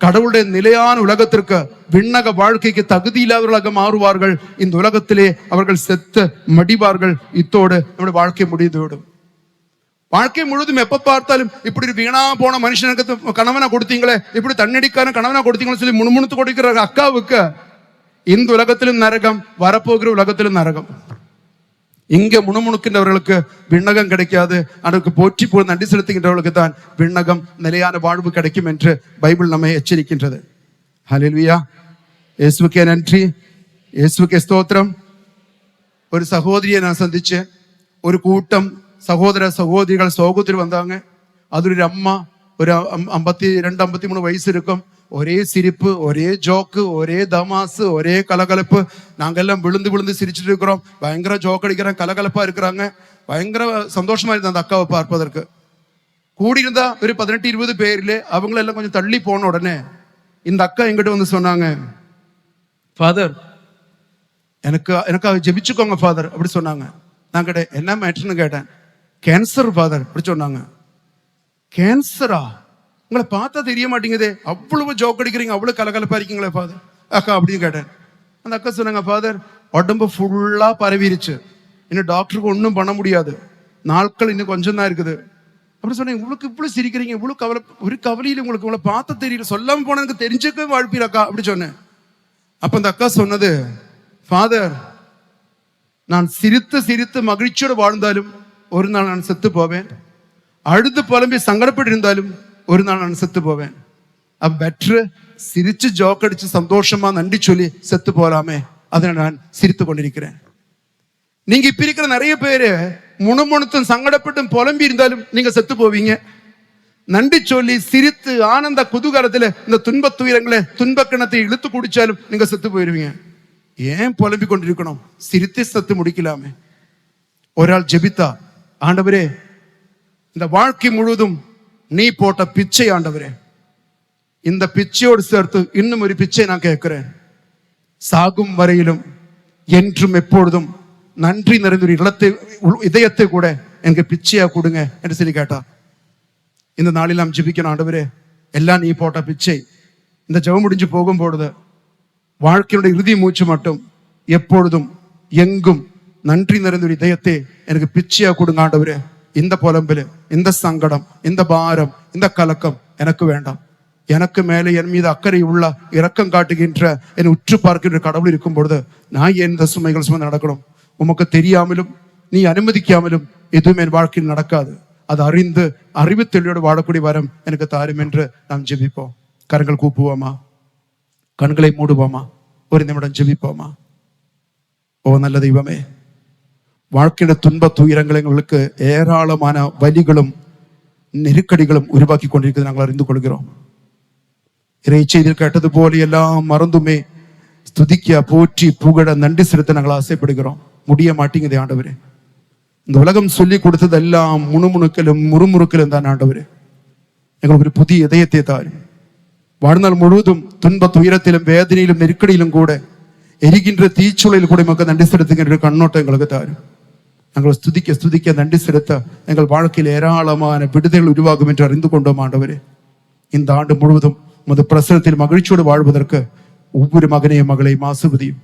Speaker 1: கடவுளுடைய நிலையான உலகத்திற்கு விண்ணக வாழ்க்கைக்கு தகுதி இல்லாதவர்களாக மாறுவார்கள். இந்த உலகத்திலே அவர்கள் செத்து மடிவார்கள். இத்தோடு நம்முடைய வாழ்க்கை முடிந்துவிடும். வாழ்க்கை முழுதும் எப்ப பார்த்தாலும் இப்படி வீணா போன மனுஷனுக்கு கணவனை கொடுத்தீங்களே, இப்படி தண்ணடிக்கான கணவனை கொடுத்தீங்களே சொல்லி முணுமுணுத்து கொடுக்கிற அக்காவுக்கு இந்த உலகத்திலும் நரகம், வரப்போகிற உலகத்திலும் நரகம். இங்க முணுமுணுக்கின்றவர்களுக்கு விண்ணகம் கிடைக்காது. அதற்கு போற்றி போல் நன்றி செலுத்துகின்றவர்களுக்கு தான் விண்ணகம், நிலையான வாழ்வு கிடைக்கும் என்று பைபிள் நம்மை எச்சரிக்கின்றது. ஹல்லேலூயா, இயேசுவுக்கே நன்றி, இயேசுவுக்கே ஸ்தோத்திரம். ஒரு சகோதரியை நான் சந்திச்சேன். ஒரு கூட்டம் சகோதர சகோதரிகள் சகோதரி வந்தாங்க. அது ஒரு அம்மா, ஒரு 52 53 வயசு இருக்கும். ஒரே சிரிப்பு, ஒரே ஜோக்கு, ஒரே தமாசு, ஒரே கலகலப்பு. நாங்கெல்லாம் விழுந்து விழுந்து சிரிச்சுட்டு இருக்கிறோம். பயங்கர ஜோக் அடிக்கிறோம், கலகலப்பா இருக்கிறாங்க. பயங்கர சந்தோஷமா இருந்த அந்த அக்காவை பார்ப்பதற்கு. கூடியிருந்தா ஒரு 18 20 பேர்ல அவங்களெல்லாம் கொஞ்சம் தள்ளி போன உடனே இந்த அக்கா எங்கிட்ட வந்து சொன்னாங்க, ஃபாதர் எனக்காக ஜெபிச்சுக்கோங்க ஃபாதர் அப்படி சொன்னாங்க. நான் கேட்டேன், என்ன மேட்டர்னு கேட்டேன். கேன்சர் ஃபாதர் அப்படி சொன்னாங்க. கேன்சரா? உங்களை பார்த்தா தெரிய மாட்டேங்குதே, அவ்வளவு ஜோக் அடிக்கிறீங்க, அவ்வளவு கலகலப்பா இருக்கீங்களே ஃபாதர் அக்கா அப்படின்னு கேட்டேன். அந்த அக்கா சொன்னாங்க, ஃபாதர் உடம்பு ஃபுல்லா பரவிருச்சு, இன்னும் டாக்டருக்கு ஒன்றும் பண்ண முடியாது, நாட்கள் இன்னும் கொஞ்சம் தான் இருக்குது அப்படி சொன்னேன். உங்களுக்கு இவ்வளவு சிரிக்கிறீங்க, இவ்வளவு கவலை, ஒரு கவலையில் உங்களுக்கு உங்களை பார்த்த தெரியல, சொல்லாம போன எனக்கு தெரிஞ்சுக்க வாழ்ப்பீர் அக்கா அப்படி சொன்னேன். அப்ப அந்த அக்கா சொன்னது, ஃபாதர் நான் சிரித்து சிரித்து மகிழ்ச்சியோடு வாழ்ந்தாலும் ஒரு நாள் நான் செத்து போவேன், அழுது புலம்பி சங்கடப்பட்டு இருந்தாலும் ஒரு நாள் நான் செத்து போவேன். பெட்ரு சிரிச்சு ஜோக் அடிச்சு சந்தோஷமா நன்றி சொல்லி செத்து போலாமே, அதை நான் சிரித்து கொண்டிருக்கிறேன். நீங்க இப்ப இருக்கிற நிறைய பேரு முணுமுணுத்தும் சங்கடப்பட்டும் புலம்பி இருந்தாலும் நீங்க செத்து போவீங்க. நன்றி சொல்லி சிரித்து ஆனந்த குதூகலத்துல இந்த துன்ப துயரங்களை துன்ப கிணத்தை இழுத்து குடிச்சாலும் நீங்க செத்து போயிருவீங்க. ஏன் புலம்பி கொண்டிருக்கணும்? சிரித்து செத்து முடிக்கலாமே. ஒராள் ஜெபித்தா, ஆண்டவரே இந்த வாழ்க்கை முழுவதும் நீ போட்ட பிச்சை ஆண்டவரே, இந்த பிச்சையோடு சேர்த்து இன்னும் ஒரு பிச்சை நான் கேட்கிறேன். சாகும் வரையிலும் என்றும் எப்பொழுதும் நன்றி நிறைந்த இடத்தை இதயத்தை கூட எனக்கு பிச்சையா கொடுங்க என்று சொல்லி கேட்டா. இந்த நாளில் நாம் ஜெபிக்கணும், ஆண்டவரே எல்லாம் நீ போட்ட பிச்சை. இந்த ஜெபம் முடிஞ்சு போகும் பொழுது வாழ்க்கையுடைய இறுதி மூச்சு மட்டும் எப்பொழுதும் எங்கும் நன்றி நிறைந்த இதயத்தை எனக்கு பிச்சையா கொடுங்க ஆண்டவரே. இந்த புலம்பில், இந்த சங்கடம், இந்த பாரம், இந்த கலக்கம் எனக்கு வேண்டாம். எனக்கு மேலே என் மீது அக்கறை உள்ள இரக்கம் காட்டுகின்ற என்னை உற்று பார்க்கின்ற கடவுள் இருக்கும் பொழுது நான் ஏன் இந்த சுமைகள் சுமந்து நடக்கணும்? உமக்கு தெரியாமலும் நீ அனுமதிக்காமலும் எதுவும் என் வாழ்க்கையில் நடக்காது. அது அறிந்து அறிவு தெளிவோடு வாழக்கூடிய வரம் எனக்கு தாரும் என்று நாம் ஜெபிப்போம். கரங்கள் கூப்புவோமா, கண்களை மூடுவோமா, ஒரு நிமிடம் ஜெபிப்போமா. ஓ நல்ல தெய்வமே, வாழ்க்கையில துன்ப துயரங்கள் எங்களுக்கு ஏராளமான வலிகளும் நெருக்கடிகளும் உருவாக்கி கொண்டிருக்கிறது நாங்கள் அறிந்து கொள்கிறோம். இறை செய்தியில் கேட்டது போல எல்லாம் மறந்துமே ஸ்துதிக்க போற்றி புகழ நன்றி செலுத்த நாங்கள் ஆசைப்படுகிறோம். முடிய மாட்டேங்குது ஆண்டவரே. இந்த உலகம் சொல்லி கொடுத்தது எல்லாம் முணுமுணுக்கலும் முறுமுறுக்கலும் தான் ஆண்டவரே. எங்களுக்கு ஒரு புதிய இதயத்தை தாரும். வாழ்நாள் முழுவதும் துன்ப துயரத்திலும் வேதனையிலும் நெருக்கடியிலும் கூட எரிகின்ற தீச்சுளையில் கூட மக்கள் நன்றி செலுத்துகின்ற கண்ணோட்டம் எங்களுக்கு தாரும். நாங்கள் ஸ்துதிக்க ஸ்துதிக்க நன்றி செலுத்த எங்கள் வாழ்க்கையில் ஏராளமான விடுதலைகள் உருவாகும் என்று அறிந்து கொண்டோம் ஆண்டவரே. இந்த ஆண்டு முழுவதும் உமது பிரசனத்தில் மகிழ்ச்சியோடு வாழ்வதற்கு ஒவ்வொரு மகனையும் மகளையும் ஆசீர்வதியும்.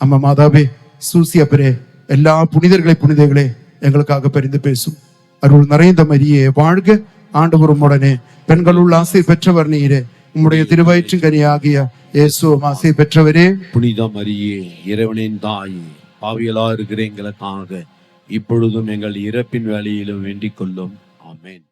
Speaker 1: அம்மா மாதாவே, சூசியப்பரே, எல்லா புனிதர்களே எங்களுக்காக பரிந்து பேசும். அருள் நிறைந்த மரியே வாழ்க, ஆண்டவரும் உடனே பெண்களுள் ஆசை பெற்றவர் நீரே, உம்முடைய திருவயிற்றின் கனியாகிய இயேசுவும் ஆசை பெற்றவரே.
Speaker 2: புனித மரியே, இறைவனின் தாயே, பாவியலா இருக்கிற எங்களுக்காக இப்பொழுதும் எங்கள் இறப்பின் வேளையிலும் வேண்டிக் கொள்ளும். ஆமென்.